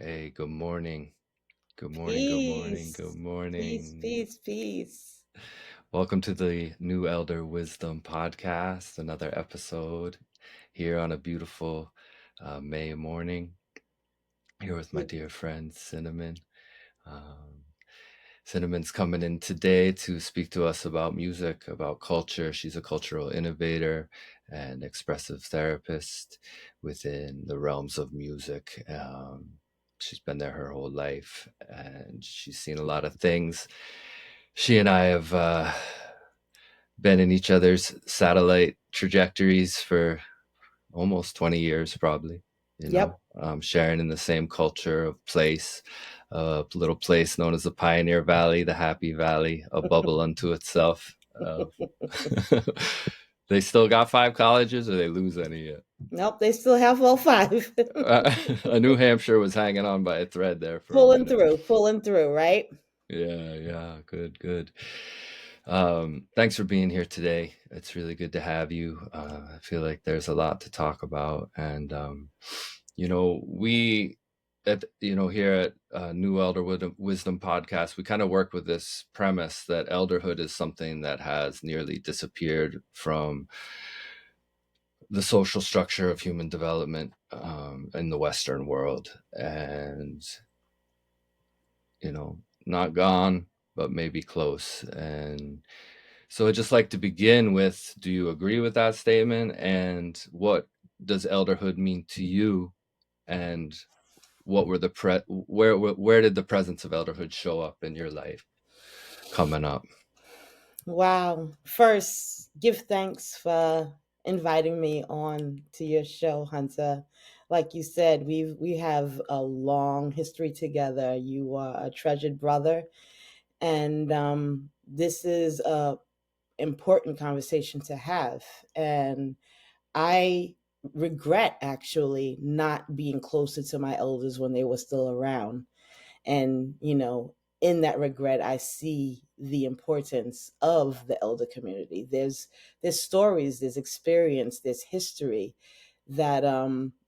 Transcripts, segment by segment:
Hey, good morning. Good morning, good morning, good Peace, peace, morning. peace, peace. Welcome to the New Elder Wisdom Podcast, another episode here on a beautiful May morning. Here with my dear friend Cinnamon. Um, Cinnamon's coming in today to speak to us about music, about culture. She's a cultural innovator and expressive therapist within the realms of music. She's been there her whole life and she's seen a lot of things. She and I have been in each other's satellite trajectories for almost 20 years, probably, Yep. sharing in the same culture of place, a little place known as the Pioneer Valley, the Happy Valley, a bubble unto itself. They still got five colleges, or they lose any yet? Nope, they still have all five. New Hampshire was hanging on by a thread there for a Pulling minute. through, pulling through, right? Yeah, yeah, good, good. Thanks for being here today. It's really good to have you. I feel like there's a lot to talk about, and we here at New Elder Wisdom Podcast, we kind of work with this premise that elderhood is something that has nearly disappeared from the social structure of human development in the Western world, and not gone, but maybe close. And so I'd just like to begin with, do you agree with that statement? And what does elderhood mean to you? And what were where did the presence of elderhood show up in your life coming up? Wow. First, give thanks for inviting me on to your show, Hunter. Like you said, we have a long history together. You are a treasured brother, and this is a important conversation to have. And I regret actually not being closer to my elders when they were still around. And, in that regret, I see the importance of the elder community. There's stories, there's experience, there's history that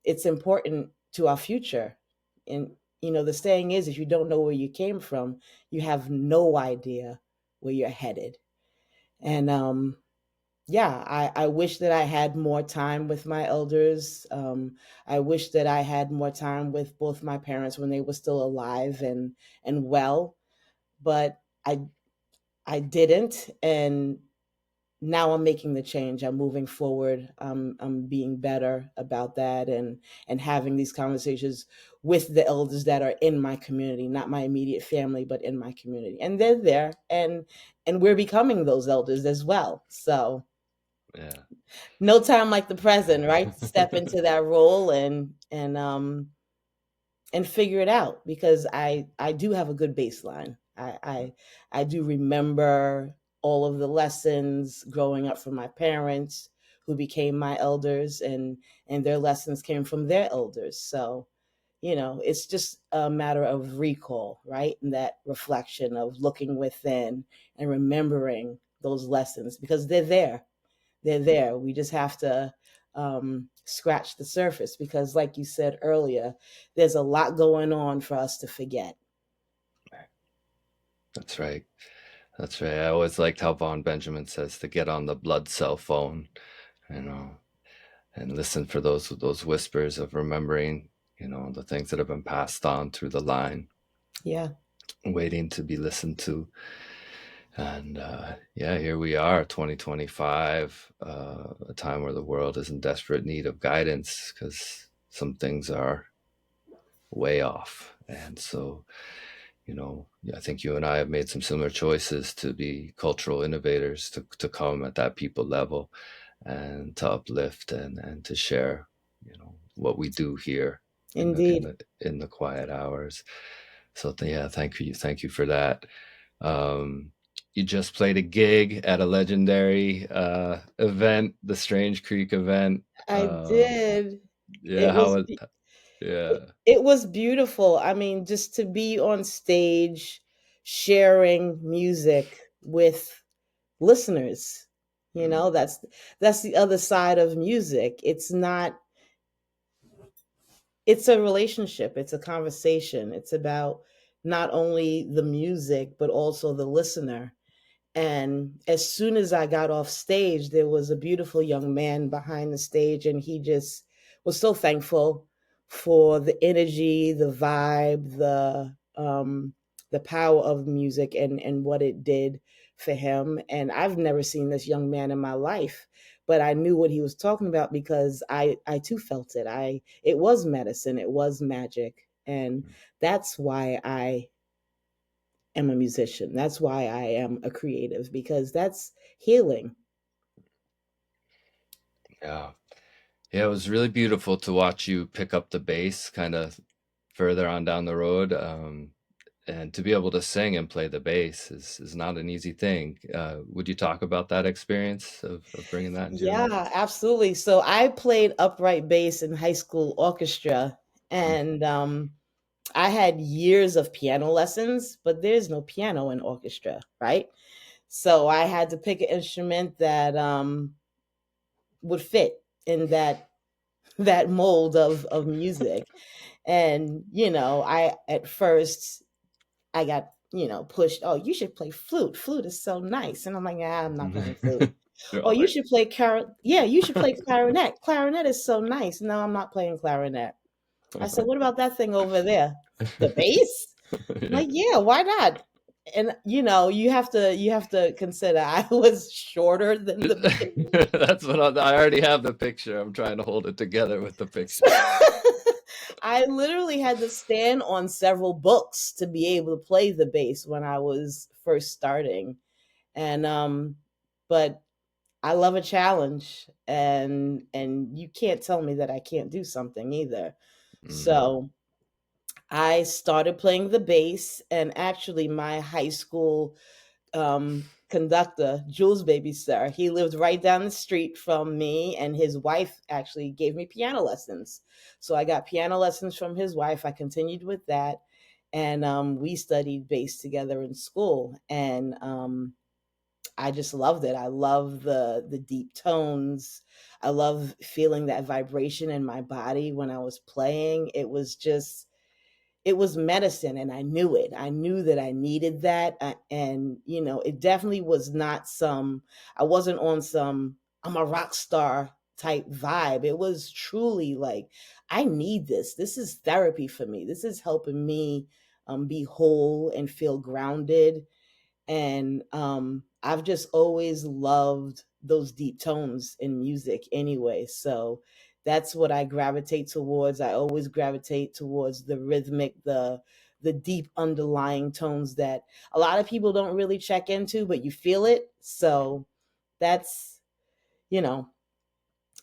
it's important to our future. And the saying is, if you don't know where you came from, you have no idea where you're headed. And yeah, I wish that I had more time with my elders. I wish that I had more time with both my parents when they were still alive and well, but I didn't, and now I'm making the change. I'm moving forward. I'm being better about that, and having these conversations with the elders that are in my community, not my immediate family, but in my community, and they're there, and we're becoming those elders as well. So Yeah. no time like the present, right? To step into that role and figure it out, because I do have a good baseline. I do remember all of the lessons growing up from my parents, who became my elders, and their lessons came from their elders. So it's just a matter of recall, right? And that reflection of looking within and remembering those lessons, because they're there. We just have to scratch the surface, because, like you said earlier, there's a lot going on for us to forget. That's right. That's right. I always liked how Von Benjamin says to get on the blood cell phone, you know, and listen for those whispers of remembering, the things that have been passed on through the line, Yeah, waiting to be listened to. And yeah, here we are, 2025, a time where the world is in desperate need of guidance because some things are way off. And so, I think you and I have made some similar choices to be cultural innovators, to come at that people level and to uplift and to share, what we do here in the in indeed. the in the quiet hours. So yeah, thank you for that. Um, you just played a gig at a legendary event, the Strange Creek event. I did. Yeah, It how was was it, yeah. it was beautiful. I mean, just to be on stage sharing music with listeners. Mm, That's the other side of music. It's not it's a relationship, it's a conversation. It's about not only the music but also the listener. And as soon as I got off stage, there was a beautiful young man behind the stage, and he just was so thankful for the energy, the vibe, the power of music and what it did for him. And I've never seen this young man in my life, but I knew what he was talking about because I too felt it. It was medicine, it was magic, and that's why I am a musician. That's why I am a creative, because that's healing. Yeah. Yeah, it was really beautiful to watch you pick up the bass kind of further on down the road. And to be able to sing and play the bass is not an easy thing. Would you talk about that experience of bringing that into your life? Yeah, absolutely. So I played upright bass in high school orchestra, Mm. and I had years of piano lessons, but there's no piano in orchestra, right? So I had to pick an instrument that would fit in that mold of music. And I at first I got, pushed, "Oh, you should play flute. Flute is so nice." And I'm like, "Ah, I'm not playing flute." You're "Oh, all you like, should play yeah, you should play clarinet. Clarinet is so nice." "No, I'm not playing clarinet." I said, "What about that thing over there? The bass?" I'm yeah. like, "Yeah, why not?" And you have to consider I was shorter than the bass. That's what I already have the picture. I'm trying to hold it together with the So picture. I literally had to stand on several books to be able to play the bass when I was first starting. And but I love a challenge, and you can't tell me that I can't do something either. Mm, So I started playing the bass, and actually my high school conductor, Jules Baby Sir, he lived right down the street from me, and his wife actually gave me piano lessons. So I got piano lessons from his wife. I continued with that, and we studied bass together in school. And I just loved it. I love the deep tones. I love feeling that vibration in my body when I was playing. It was medicine, and I knew it. I knew that I needed that. And it definitely was not some I wasn't on some I'm a rock star type vibe. It was truly like, I need this. This is therapy for me. This is helping me be whole and feel grounded. And I've just always loved those deep tones in music anyway. So that's what I gravitate towards. I always gravitate towards the rhythmic, the deep underlying tones that a lot of people don't really check into, but you feel it. So that's, you know,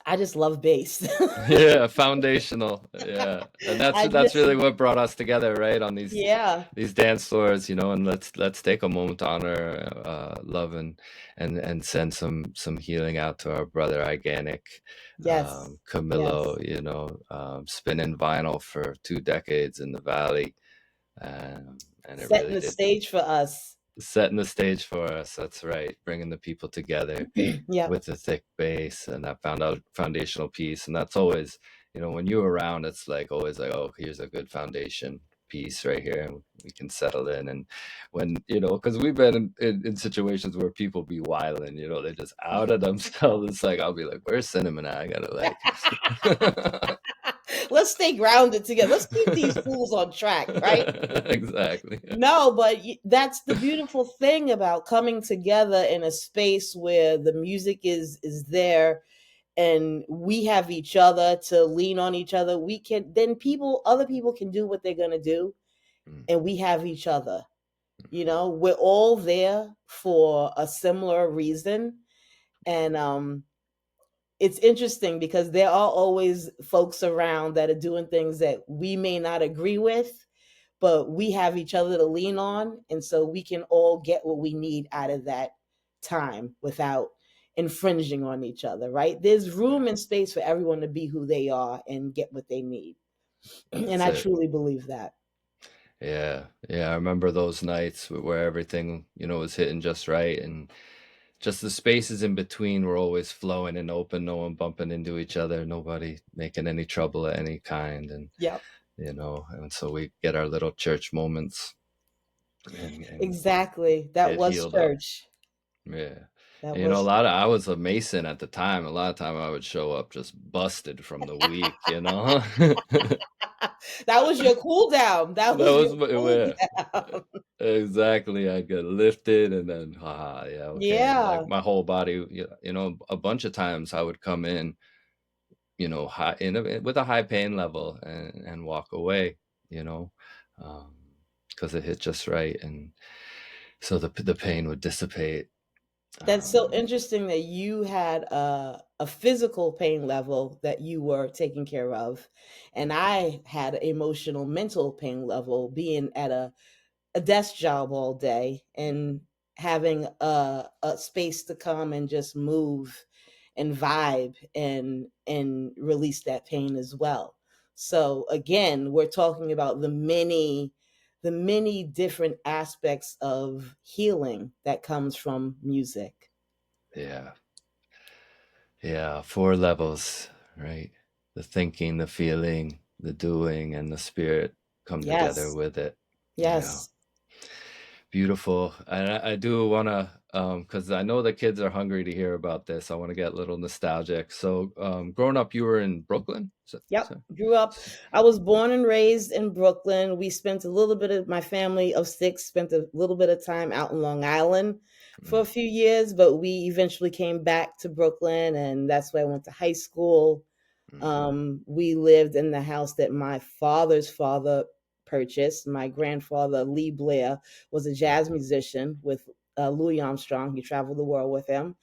I just love bass. yeah, foundational. Yeah, and that's I that's just really what brought us together, right? On Yeah. these dance floors, and let's take a moment to honor love and send some healing out to our brother Iganic, Yes. Camilo. Yes. Spinning vinyl for 2 decades in the valley, and it Setting really the did stage for us. setting the stage for us. That's right, bringing the people together Yep. with the thick bass and that foundational piece. And that's always, when you're around, it's like always like, oh, here's a good foundation piece right here, and we can settle in. And when because we've been in situations where people be wilding, they just out of themselves. It's like I'll be like, where's Cinnamon at? I gotta like Let's stay grounded together. Let's keep these fools on track, right? exactly. No, but that's the beautiful thing about coming together in a space where the music is there, and we have each other to lean on each other. We can then people other people can do what they're going to do, Mm, and we have each other. We're all there for a similar reason. And it's interesting because there are always folks around that are doing things that we may not agree with, but we have each other to lean on. And so we can all get what we need out of that time without infringing on each other, right? There's room and space for everyone to be who they are and get what they need. And that's I it. truly believe that. Yeah, yeah, I remember those nights where everything, was hitting just right, and just the spaces in between were always flowing and open, no one bumping into each other, nobody making any trouble of any kind. And, Yep. and so we get our little church moments and Exactly. That get was healed up. church. Yeah. That And, a was lot of, I was a Mason at the time. A lot of time I would show up just busted from the week, that that was your cool down. That was your was my, cool yeah, down. exactly. I'd get lifted and then, haha, yeah, okay. And like Yeah. my whole body, a bunch of times I would come in, high with a high pain level and walk away, you know, um, because it hit just right. And so the pain would dissipate. That's so Um, interesting that you had a physical pain level that you were taking care of, and I had an emotional, mental pain level being at a desk job all day and having a space to come and just move and vibe and release that pain as well. So again, we're talking about the many different aspects of healing that comes from music. yeah. Yeah, 4 levels, right? The thinking, the feeling, the doing, and the spirit come together Yes. with it. Yeah, Yes. beautiful. And I do want to, because I know the kids are hungry to hear about this. I want to get a little nostalgic. So, growing up, you were in Brooklyn? Yep. Grew up. I was born and raised in Brooklyn. We spent a little bit of my family of six spent a little bit of time out in Long Island for a Mm, few years, but we eventually came back to Brooklyn, and that's where I went to high school. mhm. We lived in the house that my father's father purchased. My grandfather, Lee Blair, was a jazz musician with Louis Armstrong. He traveled the world with him,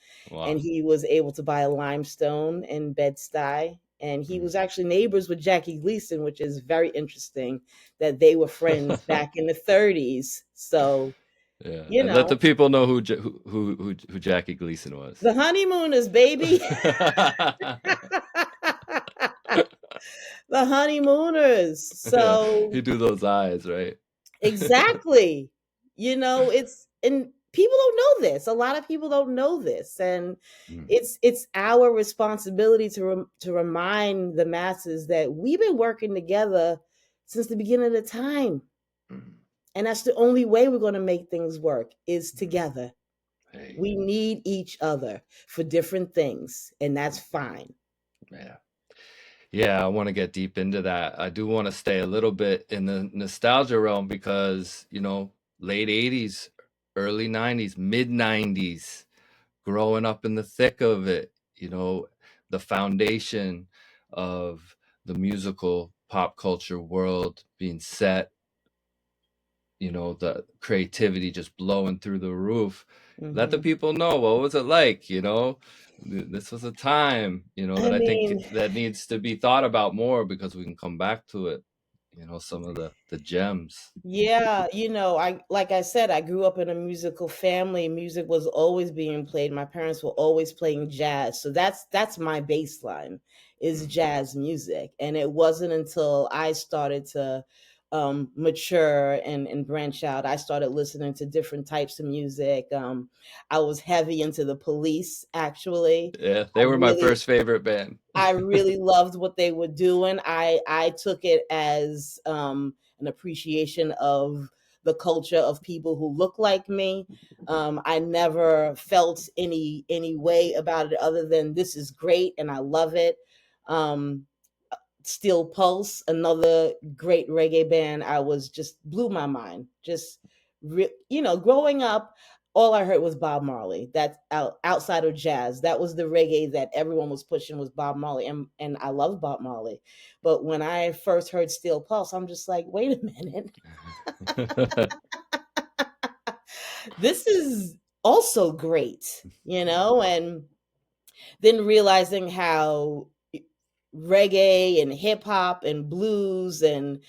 and Wow. he was able to buy a limestone in Bed-Stuy. And he Mm. was actually neighbors with Jackie Gleason, which is very interesting that they were friends back in the 30s. So, Yeah, you and let the know, people know who Jackie Gleason was. the honeymooners, baby. The honeymooners. Yeah, So you do those eyes, right? exactly. It's and people don't know this. A lot of people don't know this, and Mm, it's our responsibility to remind the masses that we've been working together since the beginning of the time, mm, and that's the only way we're going to make things work is mm. together. Hey, We need each other for different things, and that's fine. yeah. Yeah, I want to get deep into that. I do want to stay a little bit in the nostalgia realm because, late 80s, early 90s, mid 90s, growing up in the thick of it, the foundation of the musical pop culture world being set, the creativity just blowing through the roof. Let the Hmm. people know, what was it like, this was a time, I that I think mean, that needs to be thought about more because we can come back to it, some of the gems. yeah, I like I said, I grew up in a musical family. Music was always being played. My parents were always playing jazz. So that's my baseline is Mm, jazz music. And it wasn't until I started to mature and branch out. I started listening to different types of music. I was heavy into the Police, actually. yeah, I they were my really first favorite band. I really loved what they were doing. I took it as an appreciation of the culture of people who look like me. I never felt any way about it other than this is great and I love it. Um, Steel Pulse, another great reggae band. I was just blew my mind. Just growing up, all I heard was Bob Marley. That's outside of jazz. That was the reggae that everyone was pushing was Bob Marley, and I love Bob Marley. But when I first heard Steel Pulse, I'm just like, wait a minute, this is also great, and then realizing how reggae and hip hop and blues and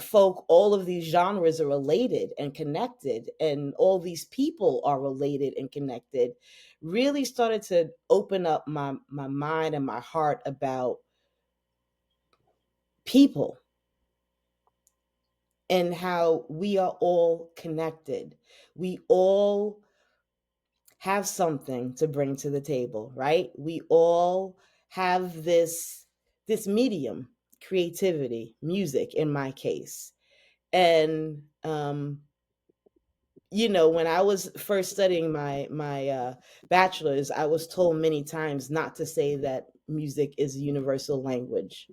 folk, all of these genres are related and connected, and all these people are related and connected, really started to open up my mind and my heart about people and how we are all connected. We all have something to bring to the table, right? We all have this medium, creativity, music in my case. And when I was first studying my bachelor's, I was told many times not to say that music is a universal language.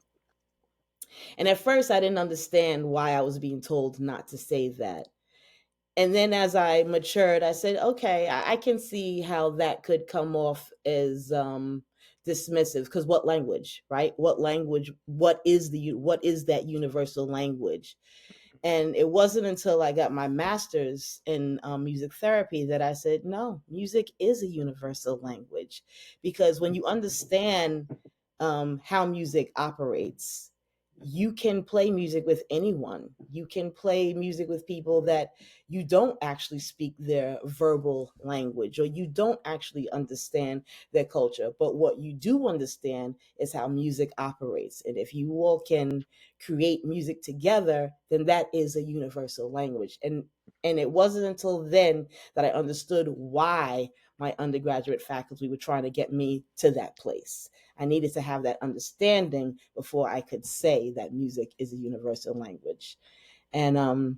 And at first, I didn't understand why I was being told not to say that. And then as I matured, I said, okay, I can see how that could come off as dismissive. Because what language, right? What language? What is that universal language? And it wasn't until I got my master's in music therapy that I said, no, music is a universal language. Because when you understand how music operates, you can play music with anyone. You can play music with people that you don't actually speak their verbal language, or you don't actually understand their culture. But what you do understand is how music operates. And if you all can create music together, then that is a universal language. And it wasn't until then that I understood why my undergraduate faculty were trying to get me to that place. I needed to have that understanding before I could say that music is a universal language. And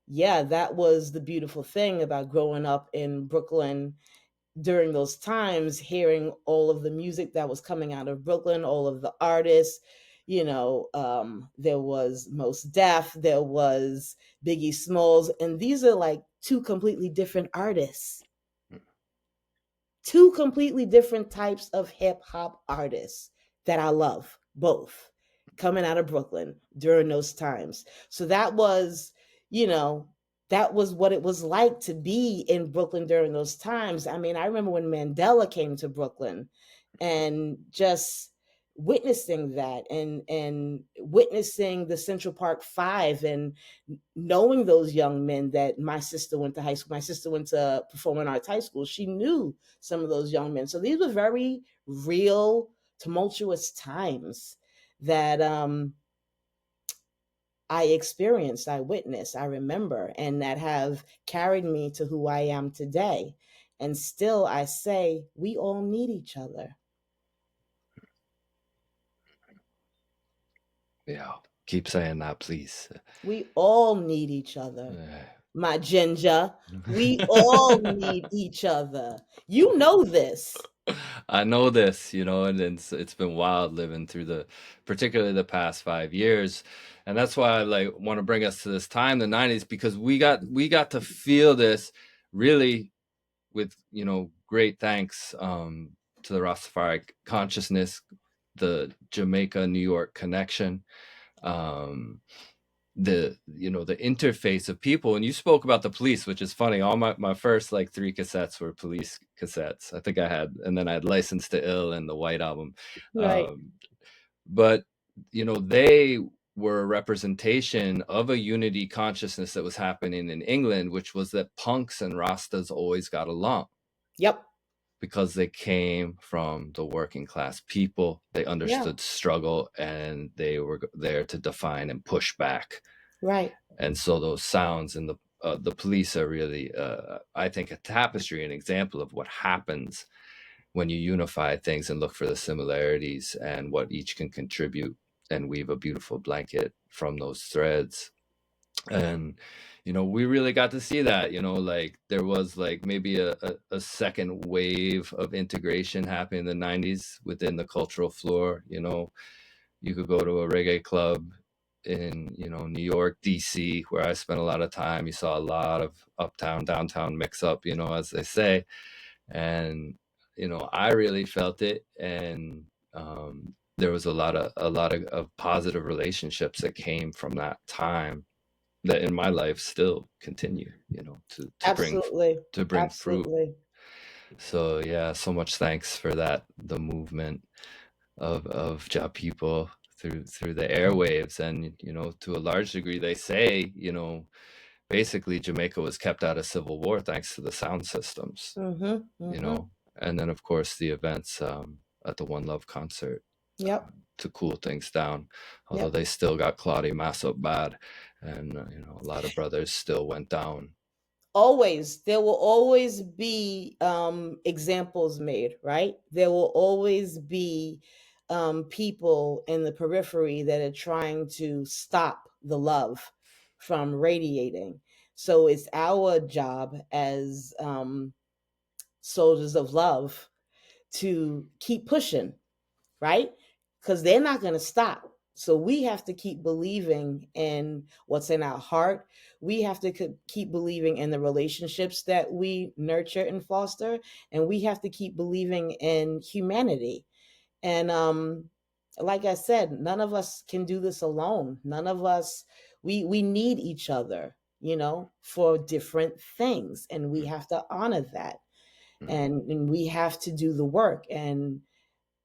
yeah, that was the beautiful thing about growing up in Brooklyn during those times, hearing all of the music that was coming out of Brooklyn, all of the artists. There was Most Def, there was Biggie Smalls, and these are like two completely different artists, two completely different types of hip hop artists that I love, both coming out of Brooklyn during those times. So you know, that was what it was like to be in Brooklyn during those times. I mean, I remember when Mandela came to Brooklyn and just witnessing that, and witnessing the Central Park Five, and knowing those young men that my sister went to high school. My sister went to performing arts high school. She knew some of those young men. So these were very real, tumultuous times that I experienced, I witnessed, I remember, and that have carried me to who I am today. And still, I say, we all need each other. Yeah. Keep saying that, please. We all need each other. Uh, My ginger, we all need each other. You know this. I know this, and it's been wild living through particularly the past 5 years, and that's why I like want to bring us to this time, the '90s, because we got to feel this really with great thanks to the Rastafari consciousness, the Jamaica New York connection, um, the interface of people. And you spoke about the police, which is funny. All my first like three cassettes were police cassettes. I think I had, and then I had License to Ill and the White Album. Right. But they were a representation of a unity consciousness that was happening in England, which was that punks and Rastas always got along Yep. because they came from the working class people. They Yeah. understood struggle, and they were there to define and push back. Right. And so those sounds and the police are really, I think, a tapestry, an example of what happens when you unify things and look for the similarities and what each can contribute, and weave a beautiful blanket from those threads. And we really got to see that. Like there was like maybe a second wave of integration happening in the '90s within the cultural floor. You could go to a reggae club in New York, DC, where I spent a lot of time. You saw a lot of uptown downtown mix up, as they say. And I really felt it. And there was a lot of positive relationships that came from that time that in my life still continue, to bring Absolutely. fruit. Absolutely. So yeah, so much thanks for that, the movement of Ja people through the airwaves. And to a large degree, they say, basically Jamaica was kept out of civil war thanks to the sound systems. Mm-hmm. you Mm-hmm. know and then of course the events at the One Love concert Yep. to cool things down, although Yep. they still got Claudia Mass up bad. And a lot of brothers still went down Always, there will always be examples made, right? There will always be people in the periphery that are trying to stop the love from radiating. So it's our job as soldiers of love to keep pushing, right? Because they're not going to stop. So we have to keep believing in what's in our heart. We have to keep believing in the relationships that we nurture and foster. And we have to keep believing in humanity. And like I said, none of us can do this alone. None of us, we need each other, for different things. And we have to honor that. And we have to do the work. And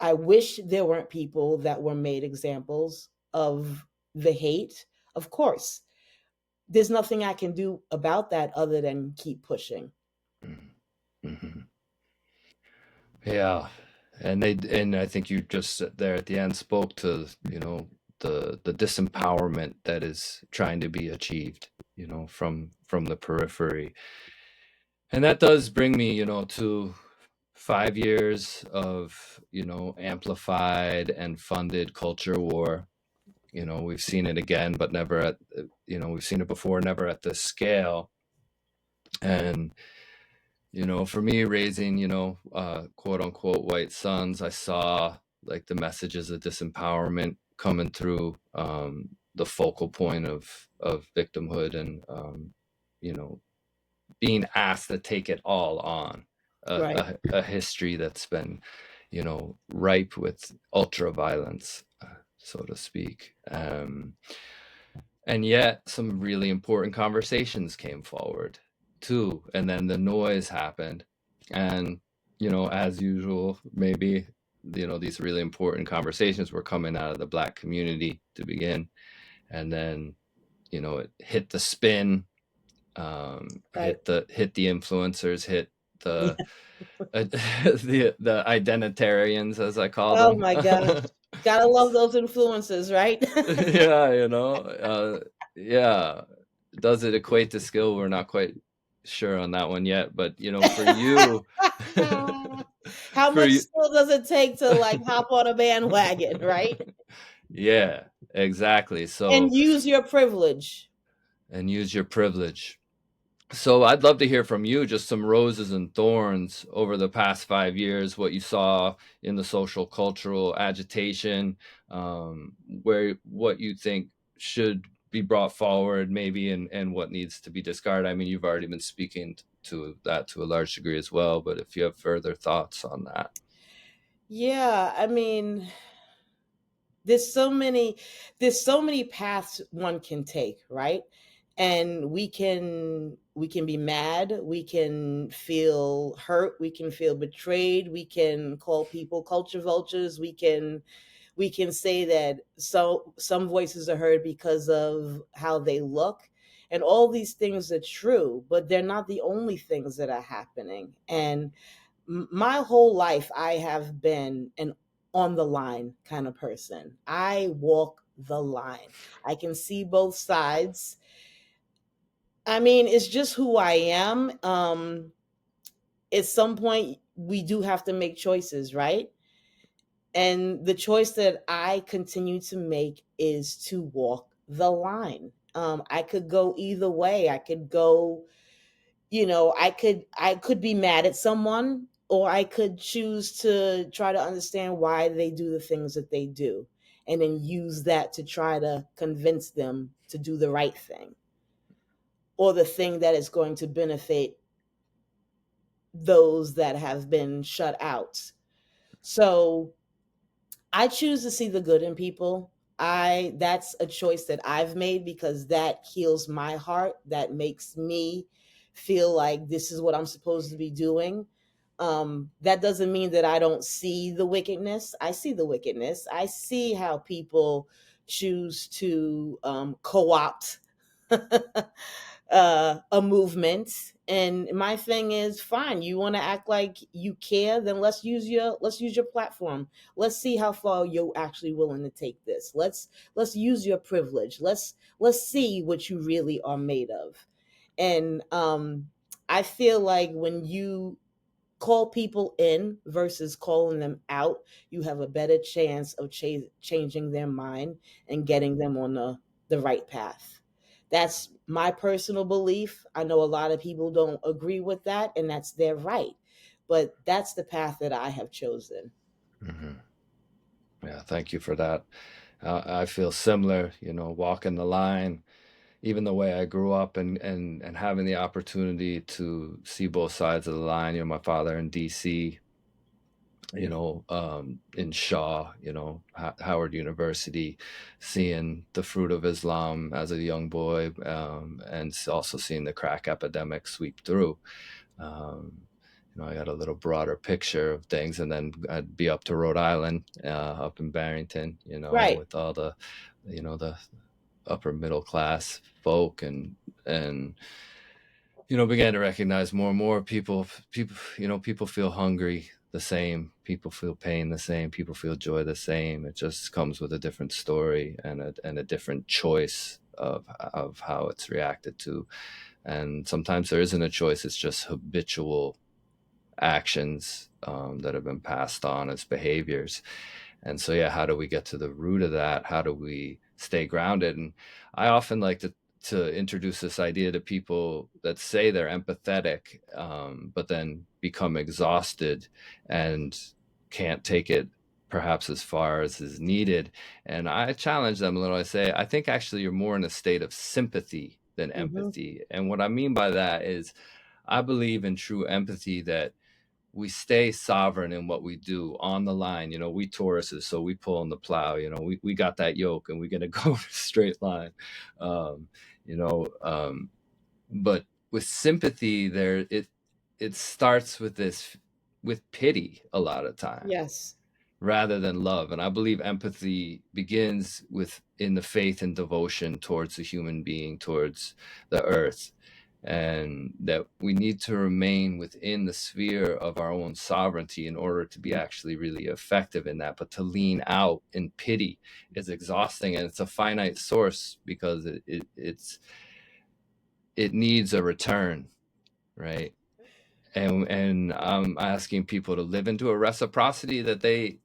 I wish there weren't people that were made examples of the hate. Of course, there's nothing I can do about that other than keep pushing. Mm-hmm. Yeah, and I think you just there at the end spoke to the disempowerment that is trying to be achieved, from the periphery, and that does bring me, to 5 years of amplified and funded culture war. We've seen it again, but never at we've seen it before, never at this scale. And for me, raising, quote unquote white sons, I saw like the messages of disempowerment coming through, the focal point of victimhood, and you know being asked to take it all on, Right. a history that's been ripe with ultra violence, so to speak. And yet some really important conversations came forward too, and then the noise happened. And as usual, maybe these really important conversations were coming out of the Black community to begin, and then it hit the spin, Right. hit the influencers, hit Yeah. the the identitarians, as I call Oh them. my gosh. Gotta love those influences, right? Yeah, yeah. Does it equate to skill? We're not quite sure on that one yet, but for you, How for much you, skill does it take to like hop on a bandwagon, right? yeah, exactly. And So, use your privilege. and use your privilege. So I'd love to hear from you, just some roses and thorns over the past 5 years, what you saw in the social cultural agitation, where what you think should be brought forward, maybe, and what needs to be discarded. I mean, you've already been speaking to that to a large degree as well, but if you have further thoughts on that. Yeah, I mean, there's so many there's so many paths one can take, right? And we can be mad, we can feel hurt, we can feel betrayed, we can call people culture vultures, we can say that some voices are heard because of how they look. And all these things are true, but they're not the only things that are happening. And my whole life I have been an on the line kind of person. I walk the line. I can see both sides. I mean, it's just who I am. At some point we do have to make choices, right? And the choice that I continue to make is to walk the line. I could go either way. I could go, I could be mad at someone, or I could choose to try to understand why they do the things that they do, and then use that to try to convince them to do the right thing, or the thing that is going to benefit those that have been shut out. So I choose to see the good in people. I That's a choice that I've made because that heals my heart. That makes me feel like this is what I'm supposed to be doing. That doesn't mean that I don't see the wickedness. I see the wickedness. I see how people choose to co-opt a movement. And my thing is, fine, you want to act like you care, then let's use your platform. Let's see how far you're actually willing to take this. Let's use your privilege. Let's see what you really are made of. And I feel like when you call people in versus calling them out, you have a better chance of changing their mind and getting them on the right path. That's my personal belief. I know a lot of people don't agree with that, and that's their right. But that's the path that I have chosen. Hmm. Yeah, thank you for that. I feel similar, walking the line, even the way I grew up and having the opportunity to see both sides of the line. My father in DC, in Shaw, Howard University, seeing the fruit of Islam as a young boy, and also seeing the crack epidemic sweep through. Um, I got a little broader picture of things, and then I'd be up to Rhode Island, up in Barrington, Right. with all the upper middle class folk, and began to recognize more and more people feel hungry the same, people feel pain the same, people feel joy the same. It just comes with a different story and a different choice of how it's reacted to. And sometimes there isn't a choice, it's just habitual actions that have been passed on as behaviors. And so, yeah, how do we get to the root of that? How do we stay grounded? And I often like to introduce this idea to people that say they're empathetic, but then become exhausted and can't take it perhaps as far as is needed. And I challenge them a little. I say, I think actually you're more in a state of sympathy than Hmm. empathy. And what I mean by that is, I believe in true empathy, that we stay sovereign in what we do on the line. We Tauruses, so we pull on the plow. We got that yoke, and we're gonna go in a straight line. Um, you know, um, but with sympathy, it starts with pity a lot of time, Yes. rather than love. And I believe empathy begins with in the faith and devotion towards the human being, towards the earth, and that we need to remain within the sphere of our own sovereignty in order to be actually really effective in that. But to lean out in pity is exhausting, and it's a finite source because it needs a return, right? And I'm asking people to live into a reciprocity that they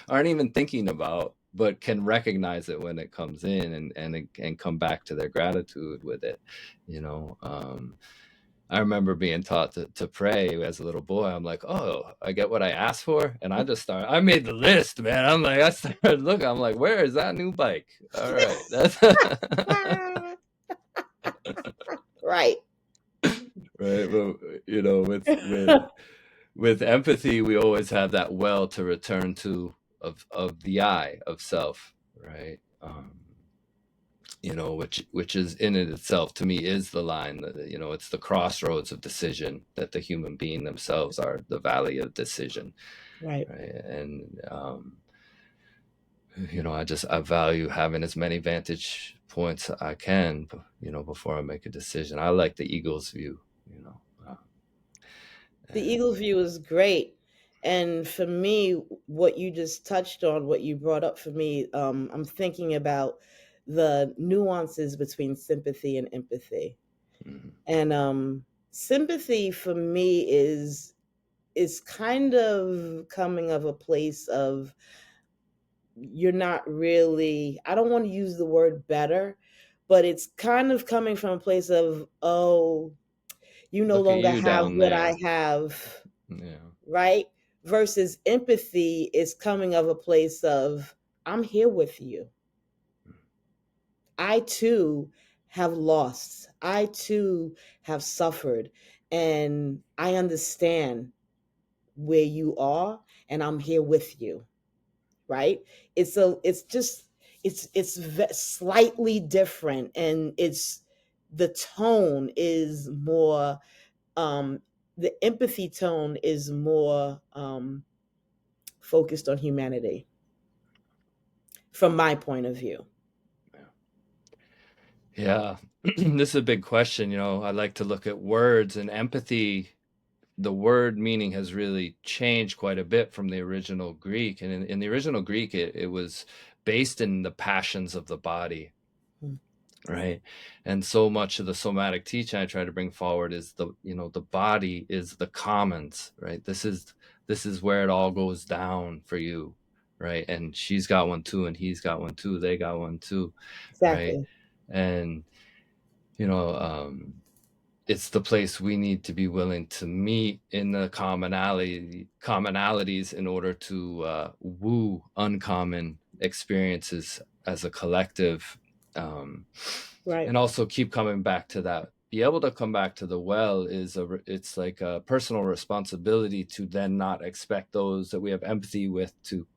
aren't even thinking about, but can recognize it when it comes in, and come back to their gratitude with it. I remember being taught to pray as a little boy. I'm like, oh, I get what I asked for, and I made the list, man. I'm like, I started looking. I'm like, where is that new bike? All right, that's Right. right. But with empathy, we always have that well to return to, of the I, of self, right? Which is in it itself, to me, is the line that, it's the crossroads of decision, that the human being themselves are the valley of decision, Right. right? And I value having as many vantage points I can, before I make a decision. I like the eagle's view, The eagle and view is great. And for me, what you just touched on, what you brought up for me, I'm thinking about the nuances between sympathy and empathy. mhm. And sympathy for me is kind of coming of a place of, you're not really, I don't want to use the word better, but it's kind of coming from a place of, oh, you no Look at longer you have down what I there. have, Yeah. right? Versus empathy is coming of a place of, I'm here with you. I too have lost. I too have suffered. And I understand where you are, and I'm here with you. Right? It's just, slightly different, and it's, the tone is more, um the empathy tone is more focused on humanity from my point of view. Yeah. This is a big question. I like to look at words and empathy. The word meaning has really changed quite a bit from the original Greek. And in the original Greek, it was based in the passions of the body. Hmm. right? And so much of the somatic teaching I try to bring forward is the, the body is the commons, right? This is where it all goes down for you, right? And she's got one too, and he's got one too, they got one too, right? Exactly. And you know it's the place we need to be willing to meet in the commonalities in order to woo uncommon experiences as a collective, um, Right. and also keep coming back to that. Be able to come back to the well it's like a personal responsibility to then not expect those that we have empathy with to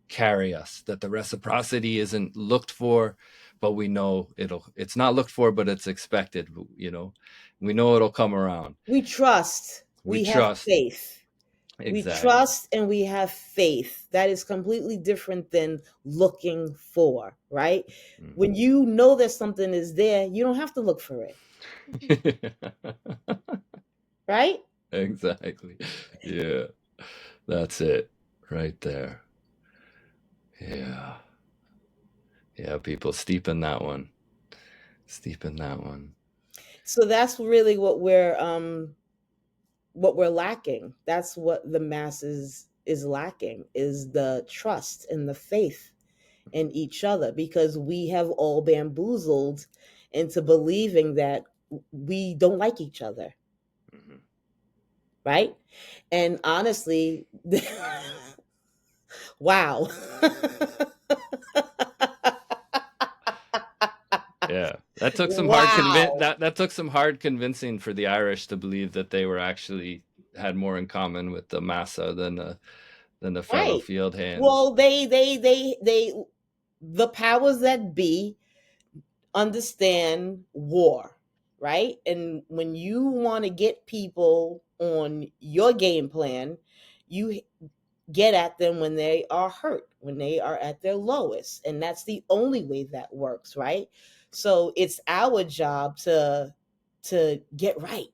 carry us, that the reciprocity isn't looked for, but we know it's not looked for, but it's expected. We know it'll come around. We trust, We we have trust. faith. We Exactly. trust and we have faith. That is completely different than looking for, right? When Mhm. you know that something is there, you don't have to look for it, right? Exactly. Yeah, that's it right there. Yeah. Yeah, people steep in that one. Steep in that one. So that's really what we're lacking. That's what the masses is lacking, is the trust and the faith in each other, because we have all bamboozled into believing that we don't like each other, Mhm. right? And honestly, wow. Yeah, that took some Wow. that took some hard convincing for the Irish to believe that they were actually had more in common with the Massa than the fellow Right. field hands. Well, the powers that be understand war, right? And when you want to get people on your game plan, you get at them when they are hurt, when they are at their lowest. And that's the only way that works, right? So it's our job to get right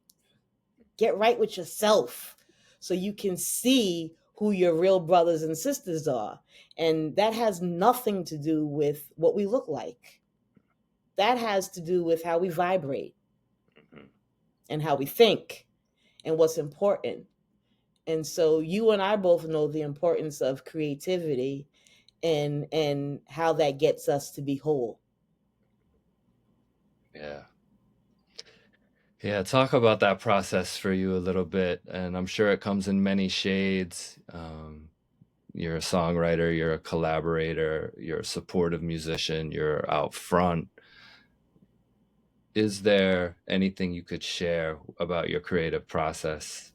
with yourself so you can see who your real brothers and sisters are. And that has nothing to do with what we look like. That has to do with how we vibrate Mhm. and how we think and what's important. And so you and I both know the importance of creativity and how that gets us to be whole. Yeah. Yeah, talk about that process for you a little bit, and I'm sure it comes in many shades. You're a songwriter, you're a collaborator, you're a supportive musician, you're out front. Is there anything you could share about your creative process?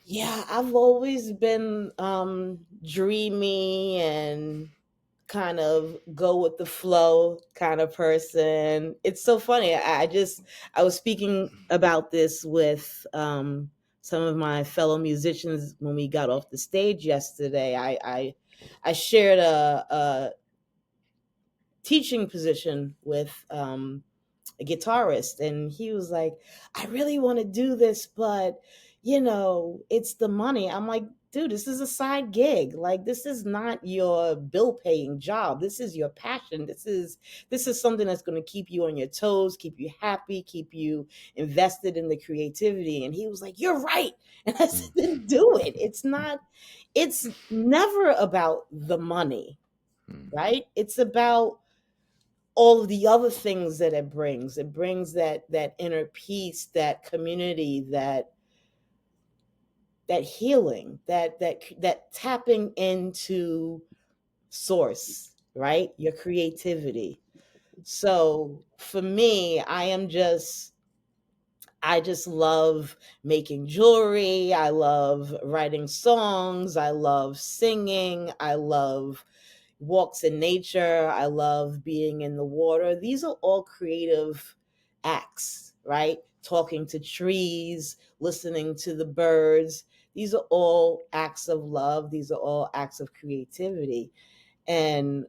Yeah, I've always been dreamy and kind of go with the flow kind of person. It's so funny. I was speaking about this with some of my fellow musicians when we got off the stage yesterday. I shared a teaching position with a guitarist, and he was like, I really want to do this, but it's the money. I'm like, dude, this is a side gig. Like, this is not your bill paying job. This is your passion. This is something that's going to keep you on your toes, keep you happy, keep you invested in the creativity. And he was like, you're right. And I said, then do it. It's never about the money, right? It's about all of the other things that it brings that inner peace, that community, that healing, that tapping into source, right? Your creativity. So for me, I just love making jewelry. I love writing songs. I love singing. I love walks in nature. I love being in the water. These are all creative acts, right? Talking to trees, listening to the birds. These are all acts of love. These are all acts of creativity. And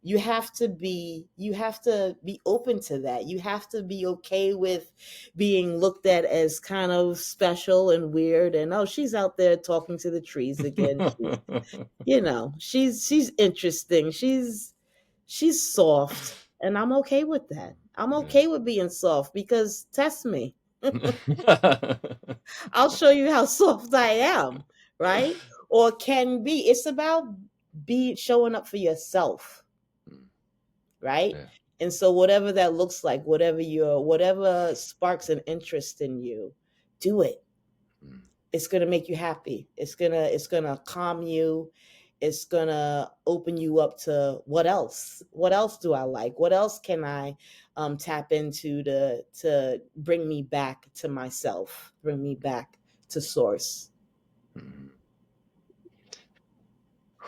you have to be open to that. You have to be okay with being looked at as kind of special and weird. And oh, she's out there talking to the trees again. She's interesting. She's soft. And I'm okay with that. I'm Yeah. okay with being soft because test me. I'll show you how soft I am, right? Or can be. It's about be showing up for yourself, right? Yeah. And so whatever that looks like, whatever sparks an interest in you, do it. Mm. It's gonna make you happy. It's gonna calm you. It's gonna open you up to what else? What else do I like? What else can I tap into to bring me back to myself, bring me back to source. Mm.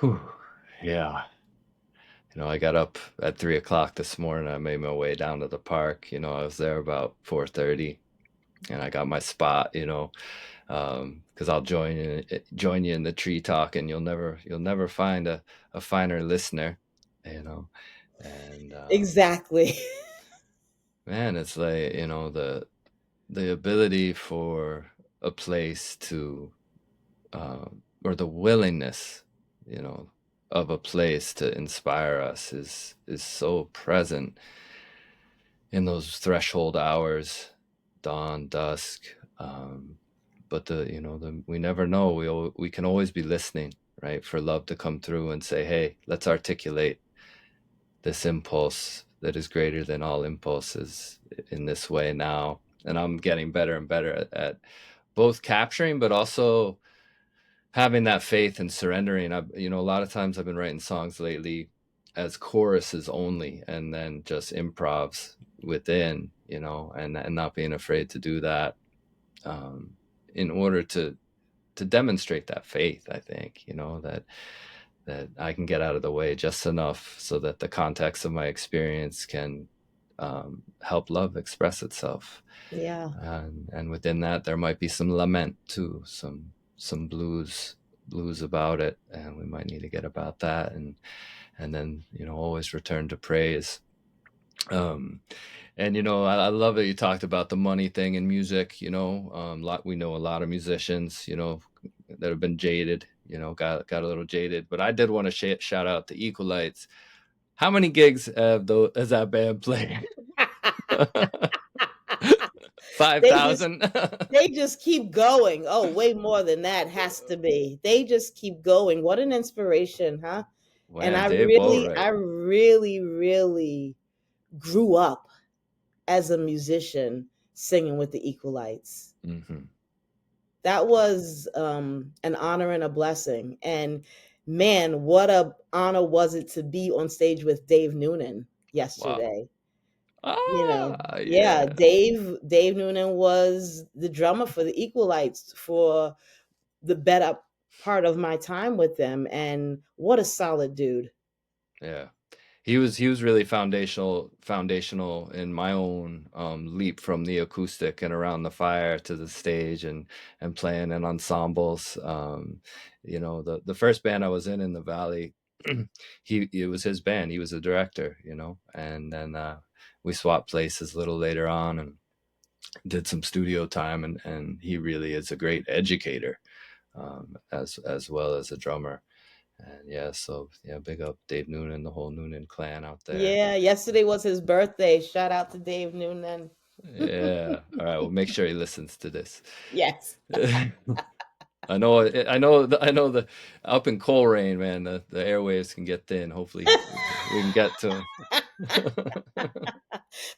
Whew. Yeah. I got up at 3 o'clock this morning. I made my way down to the park. I was there about 4:30, and I got my spot. Because I'll join you in the tree talk, and you'll never find a finer listener. You know, and Exactly. man, it's like the ability for a place to or the willingness, you know, of a place to inspire us is so present in those threshold hours, dawn, dusk. But we never know. We can always be listening, right, for love to come through and say, "Hey, let's articulate this impulse that is greater than all impulses in this way now." And I'm getting better and better at both capturing, but also having that faith and surrendering. A lot of times I've been writing songs lately as choruses only, and then just improvs within, and not being afraid to do that, um, in order to demonstrate that faith. I think that I can get out of the way just enough so that the context of my experience can help love express itself, Yeah. and within that there might be some lament too, some blues about it, and we might need to get about that, and then always return to praise. um and I love that you talked about the money thing in music. We know a lot of musicians, that have been jaded, got a little jaded, but I did want to shout out the Equalites. How many gigs has that band played? they just 5,000. they just keep going. Oh, way more than that has to be. They just keep going. What an inspiration, huh? And Man, Dave I Boatwright. really, really grew up as a musician singing with the Equalites. Hmm. That was an honor and a blessing. And man, what a honor was it to be on stage with Dave Noonan Wow. yesterday. Yeah, Yeah. Dave Noonan was the drummer for the Equalites for the better part of my time with them, and what a solid dude. Yeah. He was really foundational in my own leap from the acoustic and around the fire to the stage, and playing in ensembles. The first band I was in the Valley, it was his band. He was the director, and then we swapped places a little later on and did some studio time, and he really is a great educator, as well as a drummer. And yeah, so yeah, big up Dave Noonan, the whole Noonan clan out there. Yeah, yesterday was his birthday. Shout out to Dave Noonan. Yeah. All right. Well, make sure he listens to this. Yes. I know the up in Coleraine, man, the airwaves can get thin. Hopefully we can get to him.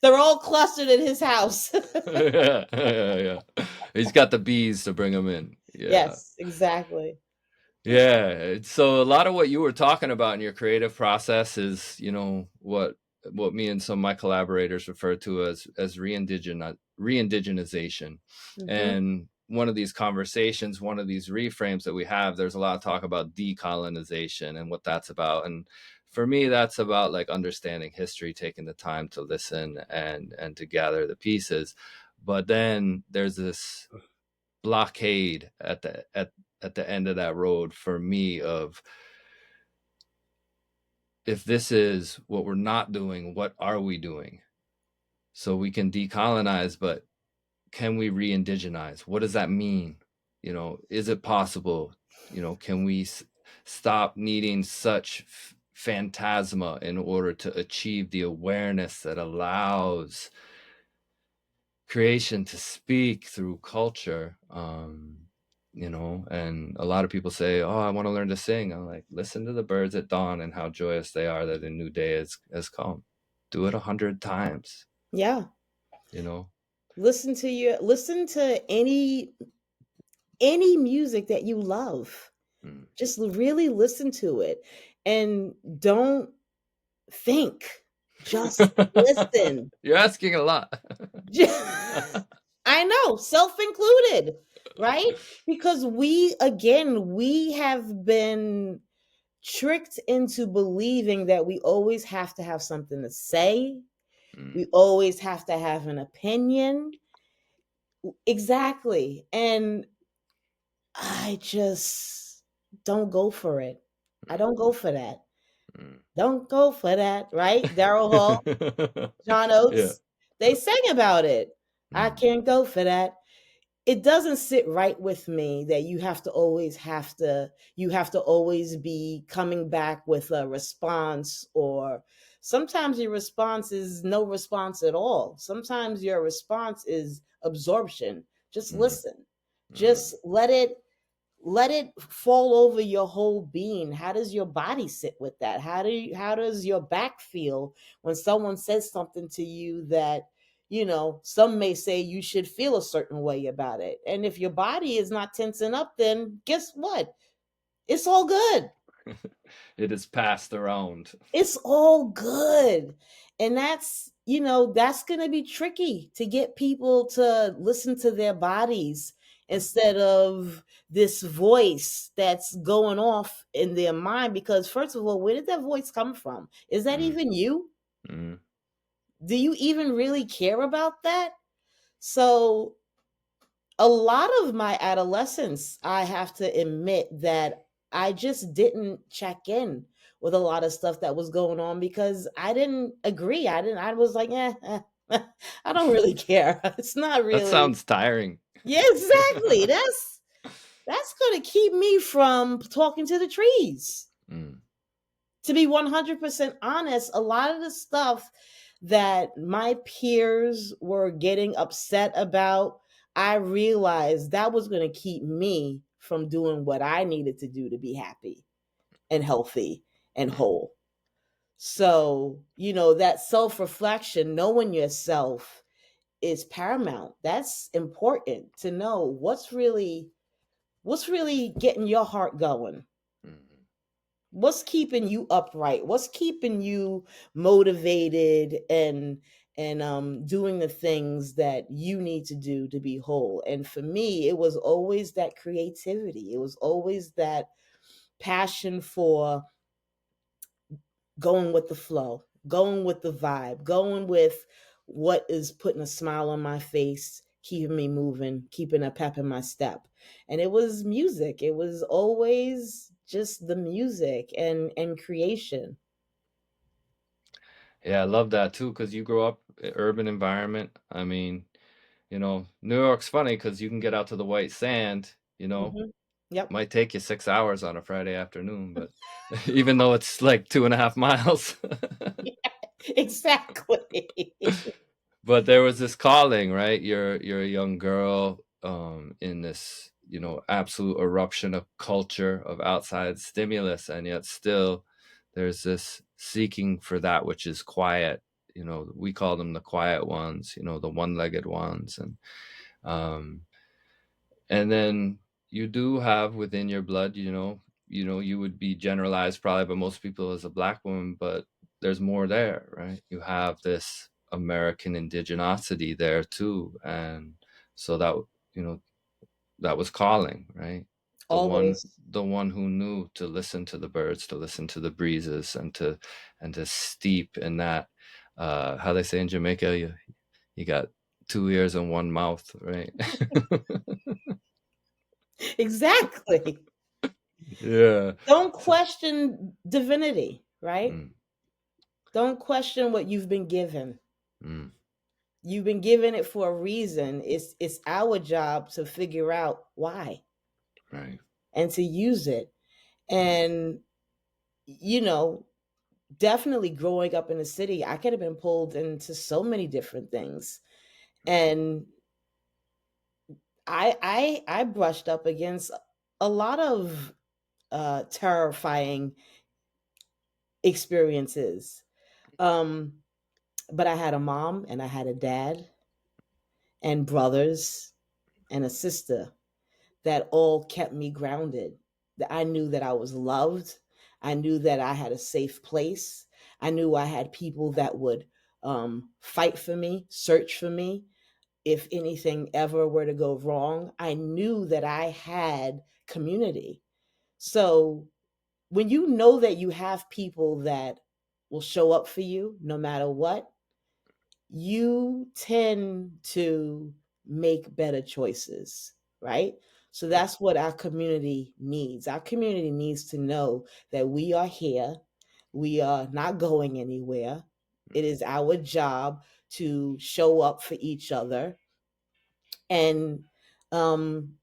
They're all clustered in his house. Yeah, yeah, yeah. He's got the bees to bring him in. Yeah. Yes, exactly. Yeah. So a lot of what you were talking about in your creative process is, what me and some of my collaborators refer to as re-indigenization. Hmm. And one of these conversations, one of these reframes that we have, there's a lot of talk about decolonization and what that's about. And for me, that's about like understanding history, taking the time to listen and to gather the pieces. But then there's this blockade at the end of that road for me of, if this is what we're not doing, what are we doing? So we can decolonize, but can we re-indigenize? What does that mean? Is it possible? Can we stop needing such phantasma in order to achieve the awareness that allows creation to speak through culture. And a lot of people say, "Oh, I want to learn to sing." I'm like, listen to the birds at dawn and how joyous they are that a new day has come. Do it 100 times. Yeah. You know. Listen to any music that you love. Mm. Just really listen to it and don't think. Just listen. You're asking a lot. I know, self included, right? Because we have been tricked into believing that we always have to have something to say. We Mm, always have to have an opinion. Exactly. And I just don't go for it. I mm, don't go for that. mm. Don't go for that, right? Daryl Hall, John Yeah. Oates, they sang about it. I Mm, can't go for that. It doesn't sit right with me that you have to always be coming back with a response, or sometimes your response is no response at all. Sometimes your response is absorption. Just mm, listen. mm, Just let it fall over your whole being. How does your body sit with that? How does your back feel when someone says something to you that, some may say you should feel a certain way about it. And if your body is not tensing up, then guess what? It's all good. It is passed around. It's all good. And that's going to be tricky to get people to listen to their bodies instead of this voice that's going off in their mind. Because, first of all, where did that voice come from? Is that Mm, even you? mm, Do you even really care about that? So, a lot of my adolescence, I have to admit that I just didn't check in with a lot of stuff that was going on because I didn't agree. I was like, I don't really care. It's not that really. sounds tiring. Yeah, exactly. That's going to keep me from talking to the trees. Mm, To be 100% honest, a lot of the stuff that my peers were getting upset about, I realized that was going to keep me from doing what I needed to do to be happy and healthy and mm, whole. So, that self reflection, knowing yourself is paramount. That's important to know what's really getting your heart going. mm, What's keeping you upright? What's keeping you motivated and doing the things that you need to do to be whole? And for me, it was always that creativity. It was always that passion for going with the flow, going with the vibe, going with what is putting a smile on my face, keeping me moving, keeping a pep in my step. And it was music. It was always just the music and creation. yeah, I love that too because you grow up urban environment. I mean, New York's funny because you can get out to the white sand. Hmm. Yep. Might take you 6 hours on a Friday afternoon, but even though it's like 2.5 miles. Exactly. But there was this calling, right? You're a young girl in this, absolute eruption of culture of outside stimulus, and yet still there's this seeking for that which is quiet. We call them the quiet ones, the one-legged ones, um, and then you do have within your blood, you would be generalized probably by most people as a black woman, but there's more there, right? You have this American indigenosity there too, and so that you know that was calling, right? The one, Always. the one who knew to listen to the birds, to listen to the breezes, and to steep in that. How they say in Jamaica, you got two ears and one mouth, right? Exactly. Yeah. Don't So, question divinity, right? mm, Don't question what you've been given. mm, You've been given it for a reason. It's our job to figure out why right. and to use it. Mm, And you know, definitely growing up in the city, I could have been pulled into so many different things. And I brushed up against a lot of terrifying experiences. Um, but I had a mom and I had a dad and brothers and a sister that all kept me grounded. That I knew that I was loved. I knew that I had a safe place. I knew I had people that would fight for me, search for me. If anything ever were to go wrong, I knew that I had community. So when you know that you have people that will show up for you no matter what, you tend to make better choices, right? So that's what our community needs. Our community needs to know that we are here, we are not going anywhere. It is our job to show up for each other and um,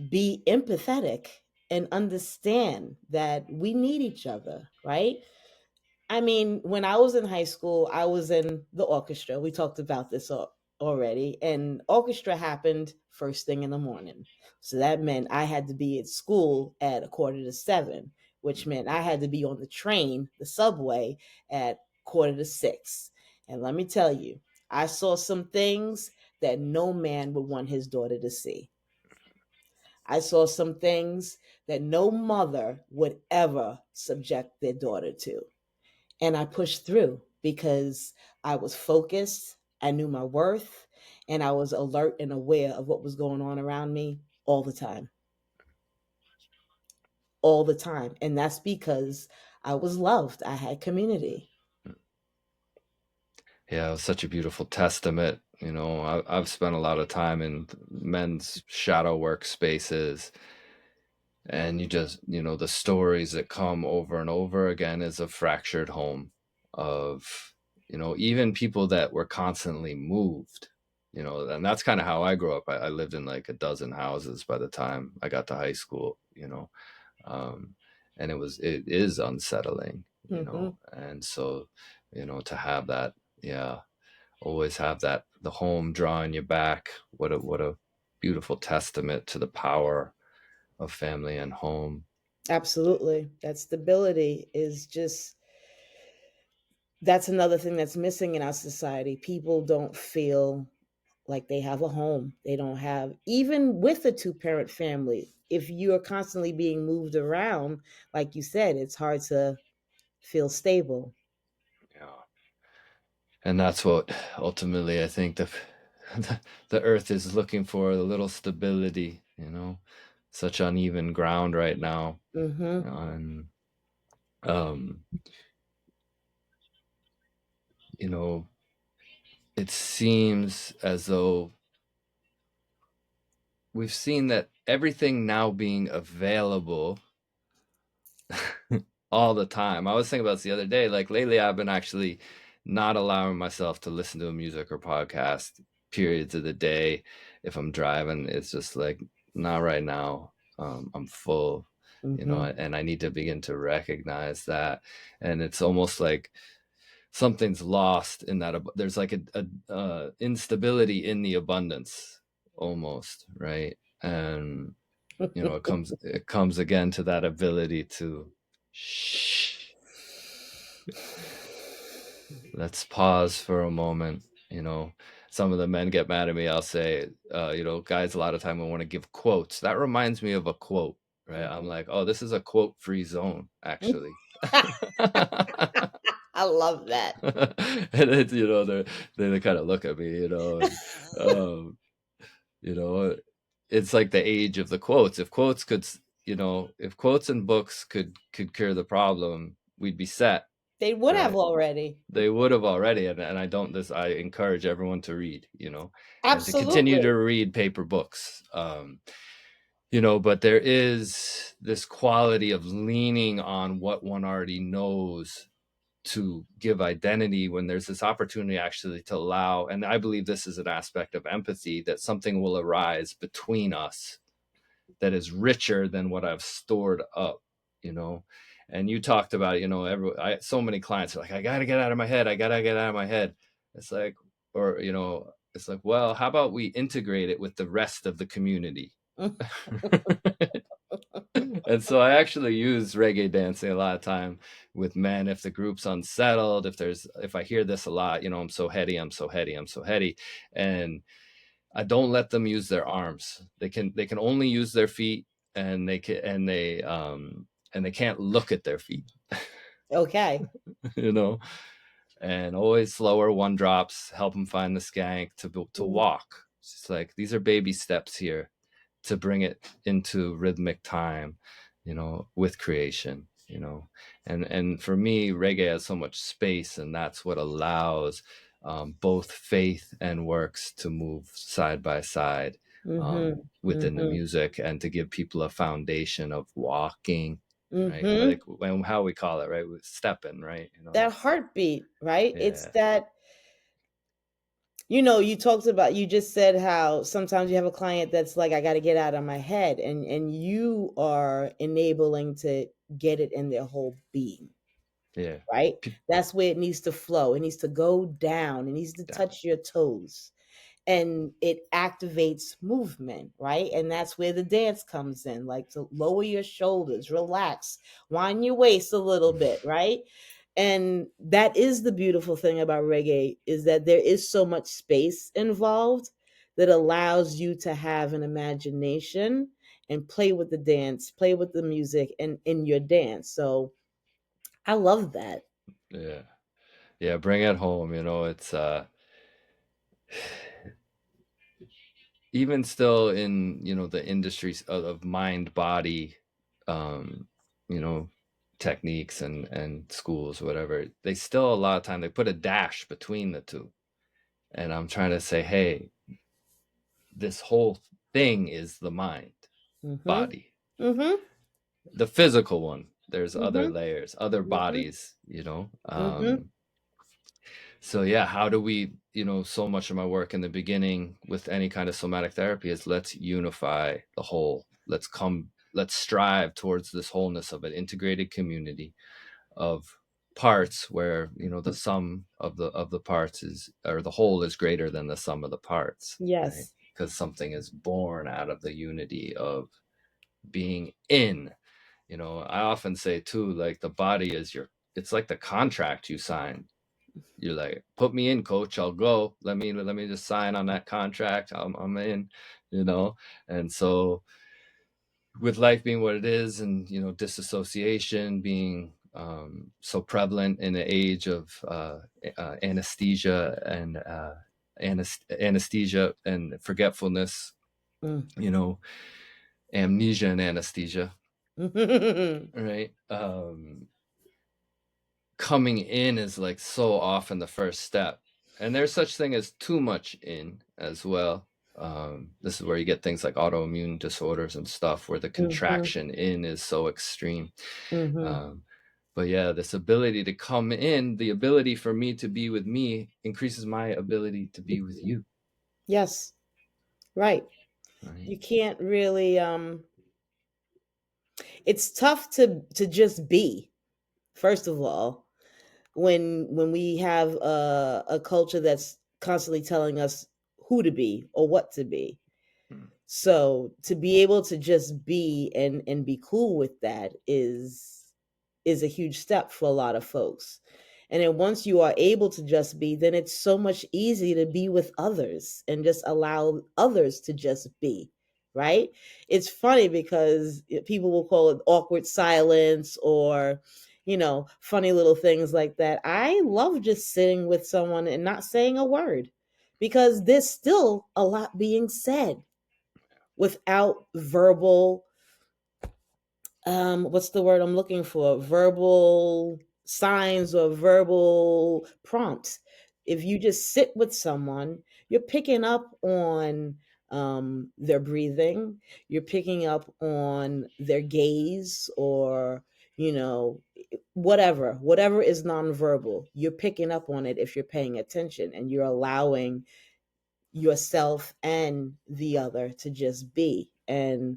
be empathetic and understand that we need each other, right? I mean, when I was in high school, I was in the orchestra. We talked about this already. And orchestra happened first thing in the morning. So that meant I had to be at school at 6:45, which meant I had to be on the train, the subway, at 5:45. And let me tell you, I saw some things that no man would want his daughter to see. I saw some things that no mother would ever subject their daughter to. And I pushed through because I was focused, I knew my worth, and I was alert and aware of what was going on around me all the time. All the time. And that's because I was loved. I had community. Yeah, it was such a beautiful testament. I've spent a lot of time in men's shadow work spaces, and the stories that come over and over again is a fractured home of, even people that were constantly moved, and that's kind of how I grew up. I lived in like a dozen houses by the time I got to high school, um, and it is unsettling, Hmm. and so, to have that, yeah, always have that, the home drawing you back. What a beautiful testament to the power of family and home. Absolutely. That stability is just, that's another thing that's missing in our society. People don't feel like they have a home. They don't have, even with a two-parent family, if you are constantly being moved around, like you said, it's hard to feel stable. Yeah, and that's what ultimately I think the earth is looking for, a little stability. Such uneven ground right now, Hmm. and um, you know, it seems as though we've seen that everything now being available all the time. I was thinking about this the other day. Like lately, I've been actually not allowing myself to listen to a music or podcast periods of the day. If I'm driving, it's just like not right now. I'm full, Hmm. and I need to begin to recognize that. And it's almost like something's lost in that. There's like a instability in the abundance, almost, right? And it comes again to that ability to shh, let's pause for a moment. Some of the men get mad at me. I'll say, guys, a lot of time I want to give quotes. That reminds me of a quote, right? I'm Hmm. like, oh, this is a quote free zone, actually. I love that. And it's, they kind of look at me, and um, you know it's like the age of the quotes. If quotes could, if quotes and books could cure the problem, we'd be set, They would have right? already. They would have already. And I encourage everyone to read, and to continue Absolutely. to read paper books. But there is this quality of leaning on what one already knows to give identity, when there's this opportunity actually to allow. And I believe this is an aspect of empathy, that something will arise between us that is richer than what I've stored up, you know, And you talked about, so many clients are like, I gotta get out of my head, I gotta get out of my head. It's like, or it's like, well, how about we integrate it with the rest of the community? And so I actually use reggae dancing a lot of time with men. If the group's unsettled, if I hear this a lot, I'm so heady, I'm so heady, I'm so heady. And I don't let them use their arms. They can only use their feet, and they can't look at their feet. Okay. you know and always slower one drops, help them find the skank to walk. It's like, these are baby steps here to bring it into rhythmic time, with creation, and for me, reggae has so much space, and that's what allows both faith and works to move side by side Mm-hmm. within the Mm-hmm. music, and to give people a foundation of walking, right? Mm-hmm. Like, how we call it, right? Stepping, right? That It's like, heartbeat, right? It's yeah, that, you talked about, you just said how sometimes you have a client that's like, I got to get out of my head, and you are enabling to get it in their whole being, yeah. right? P- That's where it needs to flow. It needs to go down. It needs to Down. touch your toes, and it activates movement, right? And that's where the dance comes in, like to lower your shoulders, relax, wind your waist a little bit, right? And that is the beautiful thing about reggae, is that there is so much space involved that allows you to have an imagination and play with the dance, play with the music and in your dance. So I love that. Yeah, yeah. Bring it home. It's even still in the industries of mind body, um you know techniques and schools, whatever. They still, a lot of time, they put a dash between the two, and I'm trying to say, hey, this whole thing is the mind Mhm. body, Mhm. the physical one. There's other Mhm. layers, other Mhm. bodies, Mhm. so yeah, how do we, so much of my work in the beginning with any kind of somatic therapy is, let's unify the whole. Let's strive towards this wholeness of an integrated community of parts, where the sum of the parts is, or the whole is greater than the sum of the parts, right? Yes. Because something is born out of the unity of being in. I often say too, like, the body is it's like the contract you sign. You're like, put me in, coach, I'll go. Let me just sign on that contract. I'm in, you know. And so, with life being what it is, and disassociation being so prevalent in the age of anesthesia and anesthesia and forgetfulness, Mm. you know, amnesia and anesthesia, right? Coming in is like so often the first step, and there's such thing as too much in as well. This is where you get things like autoimmune disorders and stuff, where the Mhm. contraction in is so extreme. Mhm. um, but yeah, this ability to come in, the ability for me to be with me, increases my ability to be with you, Yes. Right. right? You can't really it's tough to just be, first of all, when we have a culture that's constantly telling us who to be or what to be. Mm. So to be able to just be and be cool with that is a huge step for a lot of folks. And then once you are able to just be, then it's so much easier to be with others and just allow others to just be, right? It's funny because people will call it awkward silence or, funny little things like that. I love just sitting with someone and not saying a word, because there's still a lot being said without verbal, what's the word I'm looking for, verbal signs or verbal prompts. If you just sit with someone, you're picking up on their breathing, you're picking up on their gaze, or you know whatever is nonverbal, you're picking up on it if you're paying attention, and you're allowing yourself and the other to just be. And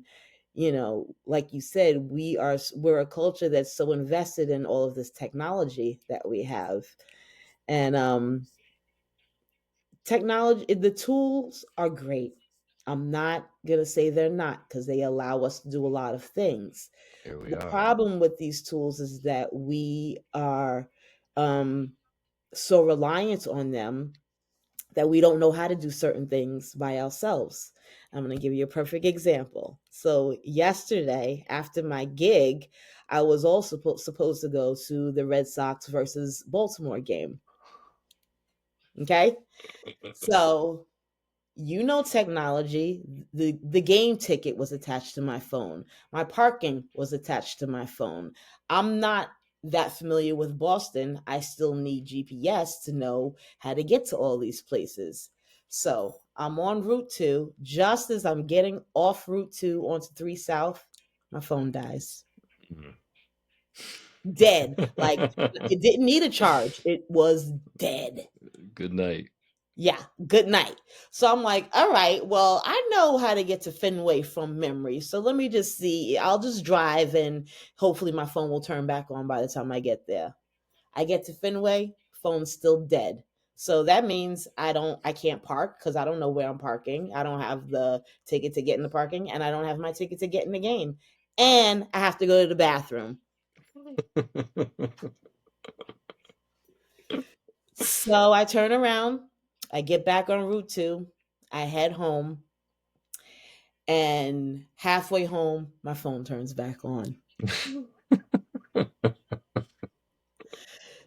Like you said, we're a culture that's so invested in all of this technology that we have. And technology, the tools are great. I'm not going to say they're not, because they allow us to do a lot of things. Here we The are. problem with these tools is that we are um, so reliant on them that we don't know how to do certain things by ourselves. I'm going to give you a perfect example. So, yesterday, after my gig, I was also supposed to go to the Red Sox versus Baltimore game. Okay. So, technology, the game ticket was attached to my phone, my parking was attached to my phone. I'm not that familiar with Boston. I still need GPS to know how to get to all these places. So I'm on Route 2. Just as I'm getting off Route 2 onto 3 South, my phone dies. Mhm. Dead. Like, it didn't need a charge, it was dead. Good night. Yeah, good night. So I'm like, all right, well, I know how to get to Fenway from memory. So let me just see. I'll just drive, and hopefully my phone will turn back on by the time I get there. I get to Fenway, phone's still dead. So that means I can't park because I don't know where I'm parking. I don't have the ticket to get in the parking, and I don't have my ticket to get in the game. And I have to go to the bathroom. So I turn around, I get back on Route 2, I head home. And halfway home, my phone turns back on.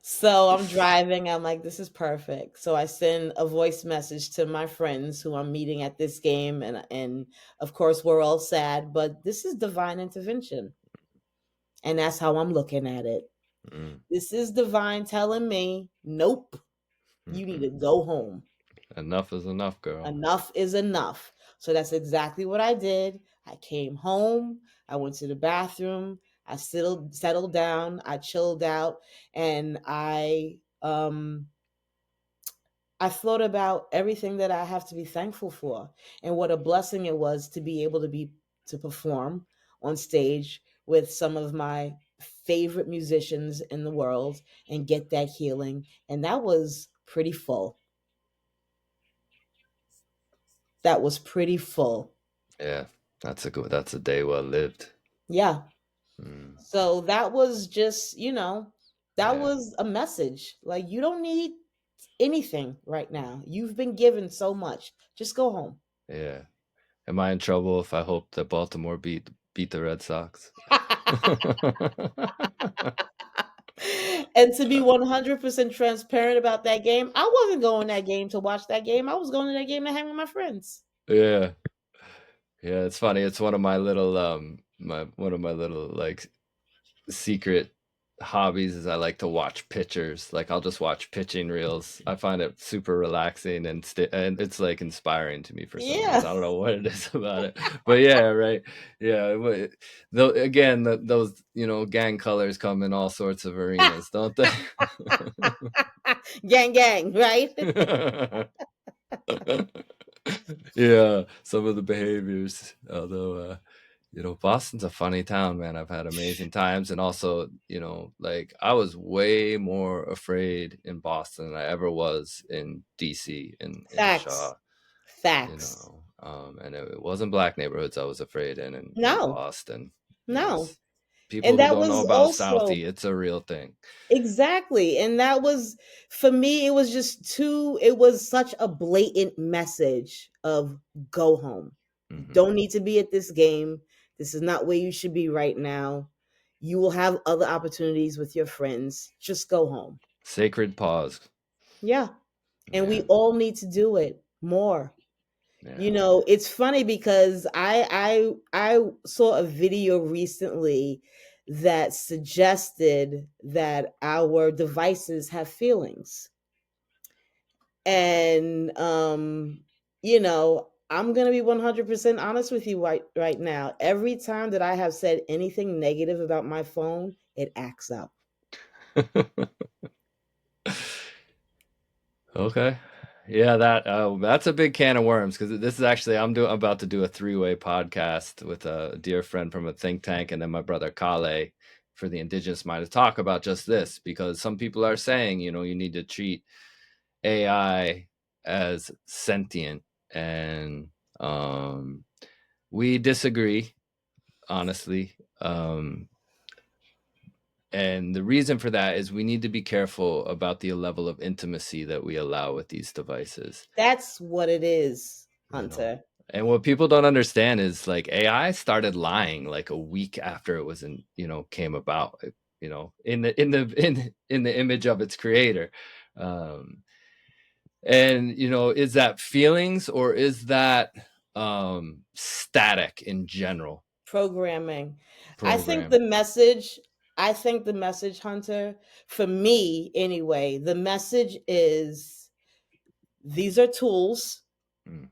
So I'm driving. I'm like, this is perfect. So I send a voice message to my friends who I'm meeting at this game. And of course, we're all sad, but this is divine intervention. And that's how I'm looking at it. Mm, This is divine telling me, nope, you need mhm. to go home. Enough is enough, girl. Enough is enough. So that's exactly what I did. I came home, I went to the bathroom, I settled down, I chilled out, and I thought about everything that I have to be thankful for, and what a blessing it was to be able to perform on stage with some of my favorite musicians in the world and get that healing. And that was pretty full. That was pretty full. Yeah, that's a day well lived. Yeah. Mm, So that was just, that yeah, was a message. Like, you don't need anything right now. You've been given so much. Just go home. yeah. Am I in trouble if I hope that Baltimore beat the Red Sox? And to be 100% transparent about that game, I wasn't going that game to watch that game. I was going to that game to hang with my friends. Yeah. Yeah, it's funny. It's one of my little my one of my little like secret hobbies is I like to watch pitchers. Like I'll just watch pitching reels. I find it super relaxing and it's like inspiring to me for some Yeah. reason. I don't know what it is about it, but yeah, right. Yeah, though again, those gang colors come in all sorts of arenas, don't they? Gang, gang, right? Yeah, some of the behaviors. Although, Boston's a funny town, man. I've had amazing times, and also, like I was way more afraid in Boston than I ever was in DC in Facts. Shaw. Facts. And it wasn't black neighborhoods I was afraid in No, Boston. It no. was people And who that don't know was about also Southie. It's a real thing. exactly. And that was, for me, it was it was such a blatant message of go home. You Hmm. don't need to be at this game. This is not where you should be right now. You will have other opportunities with your friends. Just go home. Sacred pause. Yeah. And we Yeah, all need to do it more. yeah. It's funny because I saw a video recently that suggested that our devices have feelings. And I'm going to be 100% honest with you right now. Every time that I have said anything negative about my phone, it acts up. Okay. Yeah, that's a big can of worms because this is actually I'm about to do a three-way podcast with a dear friend from a think tank and then my brother Kale for the indigenous mind to talk about just this because some people are saying, you need to treat AI as sentient and um we disagree, honestly. And the reason for that is we need to be careful about the level of intimacy that we allow with these devices. That's what it is, you know Hunter. and what people don't understand is like AI started lying like a week after it was came about, in the image of its creator. And is that feelings or is that static in general Programming. I think the program? message, I think the message, Hunter, for me anyway, the message is these are tools Mm.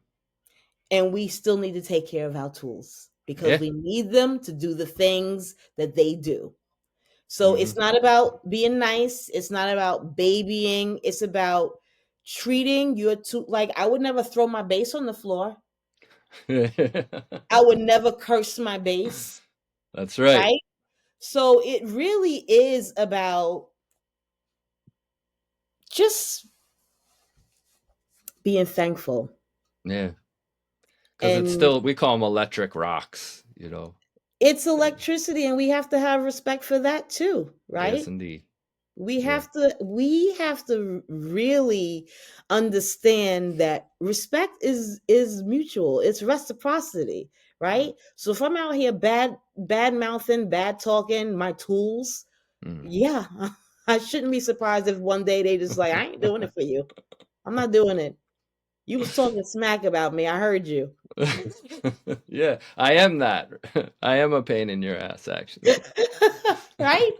and we still need to take care of our tools because Yeah. we need them to do the things that they do. So Hmm. it's not about being nice, it's not about babying, it's about treating your tool like I would never throw my bass on the floor. I would never curse my bass, That's right. right? So it really is about just being thankful. Yeah, because it's And still we call them electric rocks. it's electricity and we have to have respect for that too, Yes, right? indeed. We Yeah. have to really understand that respect is mutual. It's reciprocity, Mm. right? So if I'm out here bad mouthing, bad talking my tools, Mm. yeah, I shouldn't be surprised if one day they just like, I ain't doing it for you. I'm not doing it. You was talking smack about me. I heard you. Yeah, I am that. I am a pain in your ass, actually. Right?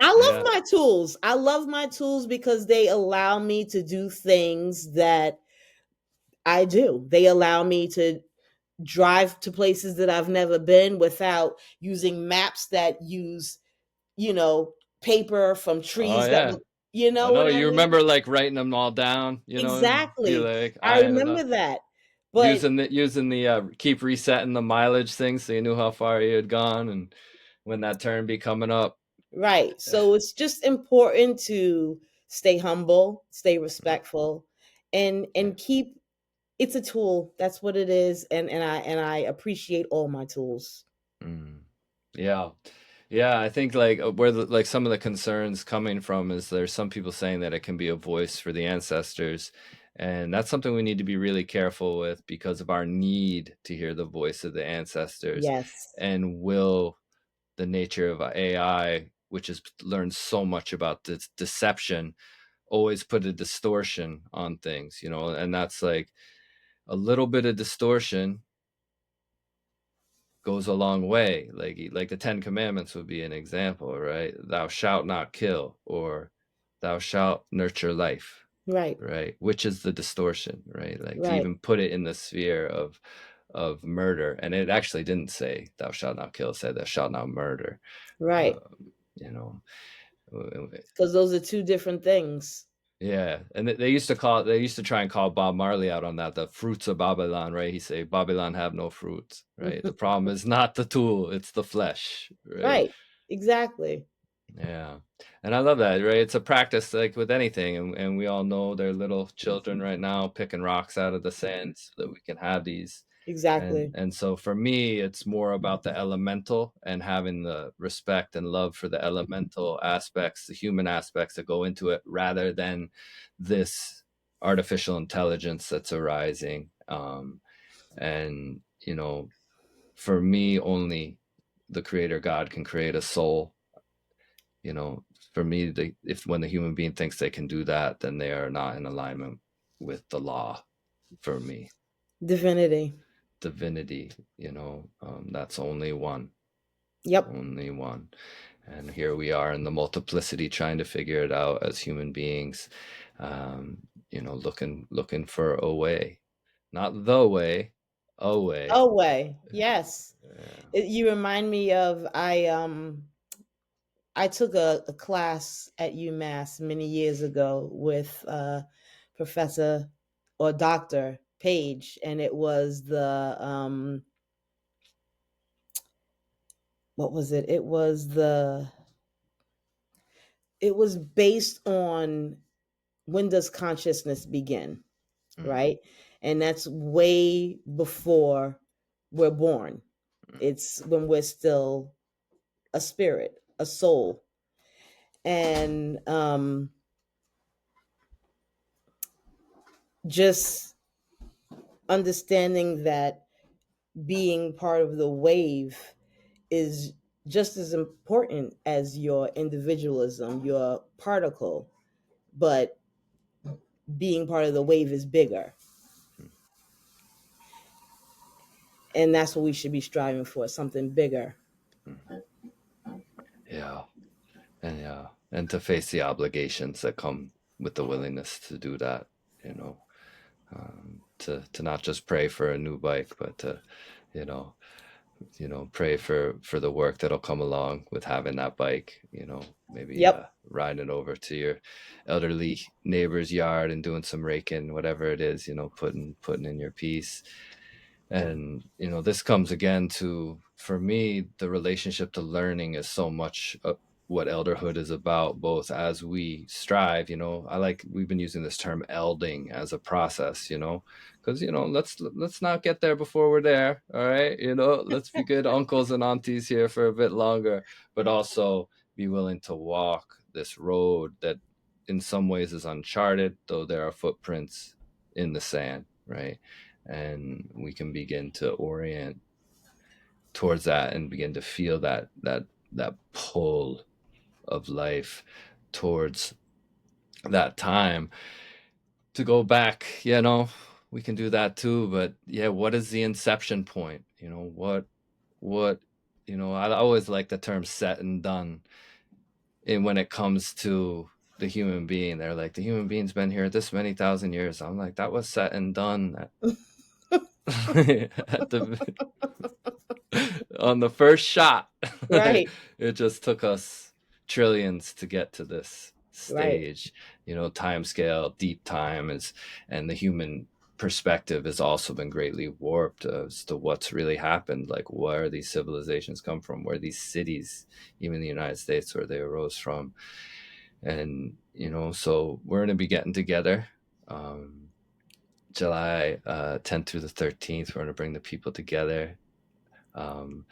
I love Yeah. my tools. I love my tools because they allow me to do things that I do. They allow me to drive to places that I've never been without using maps that use, you know, paper from Oh trees that yeah. look, you I know know what I you mean? remember like writing them all down, and be Exactly. like, I I don't know, remember that. But using the keep resetting the mileage thing so you knew how far you had gone and when that turn be coming up. right. So it's just important to stay humble, stay respectful, Yeah. and keep it's a tool. That's what it is. And I appreciate all my tools. Mm. Yeah. Yeah, I think like like some of the concerns coming from is there's some people saying that it can be a voice for the ancestors, and that's something we need to be really careful with because of our need to hear the voice of the ancestors. Yes. And will the nature of AI, which has learned so much about this deception, always put a distortion on things, and that's like a little bit of distortion goes a long way. Like the Ten Commandments would be an example, right? Thou shalt not kill, or thou shalt nurture life, Right. right? Which is the distortion, right? Like to Right. even put it in the sphere of murder, and it actually didn't say thou shalt not kill; it said thou shalt not murder. Right. You know, Because those are two different things. yeah, and they used to try and call Bob Marley out on that, the fruits of Babylon, right? He say Babylon have no fruits, right? The problem is not the tool, it's the flesh, right? Right. Exactly. Yeah. And I love that, right? It's a practice like with anything. And we all know they're little children right now picking rocks out of the sand so that we can have these. And Exactly. and so for me, it's more about the elemental and having the respect and love for the elemental aspects, the human aspects that go into it, rather than this artificial intelligence that's arising. And for me, only the creator God can create a soul. you know for me, if when the human being thinks they can do that, then they are not in alignment with the law. For me, Divinity. divinity, that's only one. Yep. Only one. And here we are in the multiplicity trying to figure it out as human beings, looking for a way, not the way, a way. Oh way. Yes. Yeah. You remind me of I took a class at UMass many years ago with Professor or Doctor Page, and it was the what was it? It was based on when does consciousness begin, mm, right? And that's way before we're born. It's when we're still a spirit, a soul. And just understanding that being part of the wave is just as important as your individualism, your particle, but being part of the wave is bigger. mm. And that's what we should be striving for, something bigger. Mm. Yeah. And to face the obligations that come with the willingness to do that, you know, to not just pray for a new bike, but to, you know, pray for the work that'll come along with having that bike. Maybe Yep. riding over to your elderly neighbor's yard and doing some raking, whatever it is. Putting in your piece. And this comes again to, for me, the relationship to learning is so much what elderhood is about, both as we strive. I like, we've been using this term elding as a process, because let's not get there before we're there. All right, let's be good uncles and aunties here for a bit longer, but also be willing to walk this road that in some ways is uncharted, though there are footprints in the sand, right? And we can begin to orient towards that and begin to feel that pull of life towards that time to go back. We can do that too, but yeah, what is the inception point? What I always like the term set and done. And when it comes to the human being, they're like, the human being's been here this many thousand years. I'm like, that was set and done at the on the first shot. Right. It just took us trillions to get to this Right. stage. Time scale, deep time is, and the human perspective has also been greatly warped as to what's really happened. Like, where these civilizations come from, where these cities, even the United States, where they arose from. And so we're going to be getting together July 10th through the 13th. We're going to bring the people together um,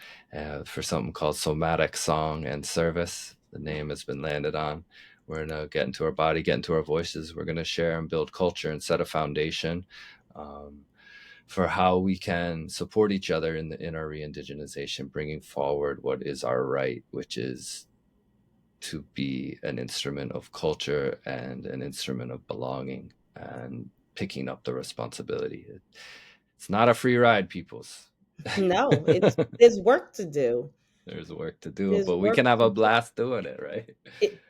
for something called Somatic Song and Service. The name has been landed on. We're going to get into our body, get into our voices. We're going to share and build culture and set a foundation um, for how we can support each other in our re-indigenization, bringing forward what is our right, which is to be an instrument of culture and an instrument of belonging, and picking up the responsibility. It's not a free ride, peoples. No, it's there's work to do. There's work to do, There's but we work can have to a do. blast doing it, right? It,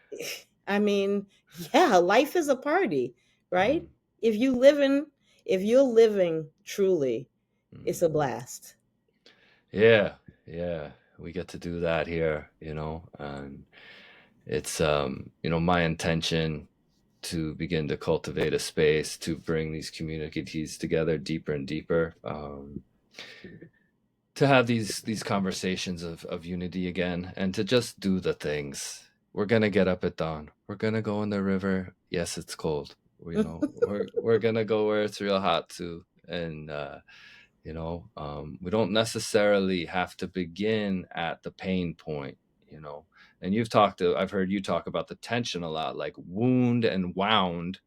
I mean, yeah, life is a party, right? Mm, If you living, if you're living truly, mm. it's a blast. Yeah, yeah, we get to do that here, and it's my intention to begin to cultivate a space to bring these communities together deeper and deeper, to have these conversations of unity again, and to just do the things. We're gonna get up at dawn. We're gonna go in the river. Yes, it's cold. We're gonna go where it's real hot too, and we don't necessarily have to begin at the pain point. you know and I've heard you talk about the tension a lot, like wound and wound,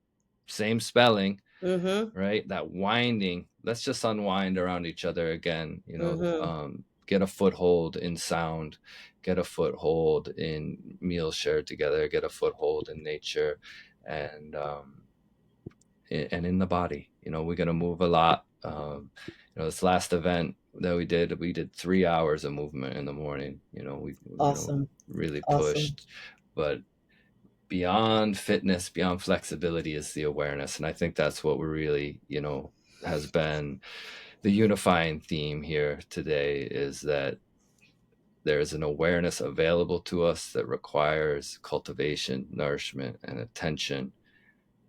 same spelling, Mm-hmm. right? That winding. Let's just unwind around each other again. Mm-hmm. Get a foothold in sound, get a foothold in meals shared together, get a foothold in nature, and and in the body. We're gonna move a lot. This last event that we did 3 hours of movement in the morning. Awesome. Really Awesome. pushed, but beyond fitness, beyond flexibility is the awareness. And I think that's what we're really, has been the unifying theme here today, is that there is an awareness available to us that requires cultivation, nourishment, and attention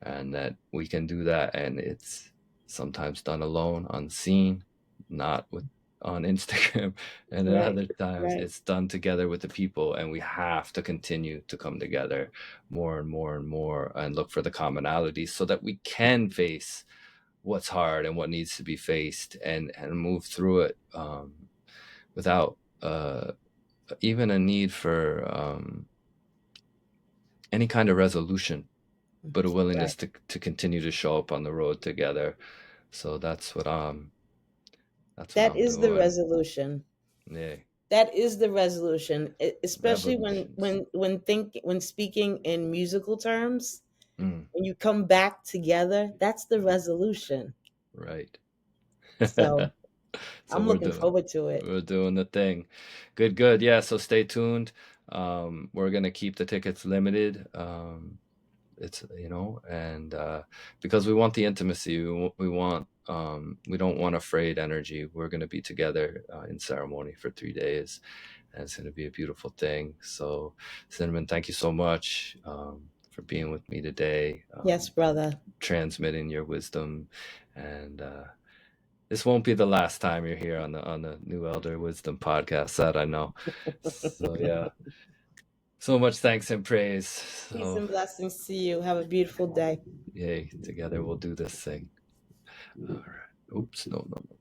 and that we can do that, and it's sometimes done alone, unseen, not with on Instagram, and then Right. other times Right. it's done together with the people, and we have to continue to come together more and more and more and look for the commonalities so that we can face what's hard and what needs to be faced, and move through it, without even a need for any kind of resolution, but a Right. willingness to continue to show up on the road together. So that's what That I'm is the doing. resolution. Yeah, That is the resolution, especially revolutions. when speaking in musical terms. Mm, When you come back together, that's the resolution. right. So So I'm looking forward to it. we're doing the thing. Good, good. Yeah, so stay tuned. We're gonna keep the tickets limited. It's, and because we want the intimacy, we want, we don't want a frayed energy. We're going to be together in ceremony for 3 days, and it's going to be a beautiful thing. So, Cinnamon, thank you so much, for being with me today, Yes, brother. transmitting your wisdom, and this won't be the last time you're here on the New Elder Wisdom podcast, that I know. So yeah, so much thanks and praise. Peace So and blessings to you. Have a beautiful day. yay, together we'll do this thing. All right. Oops, no, no, no.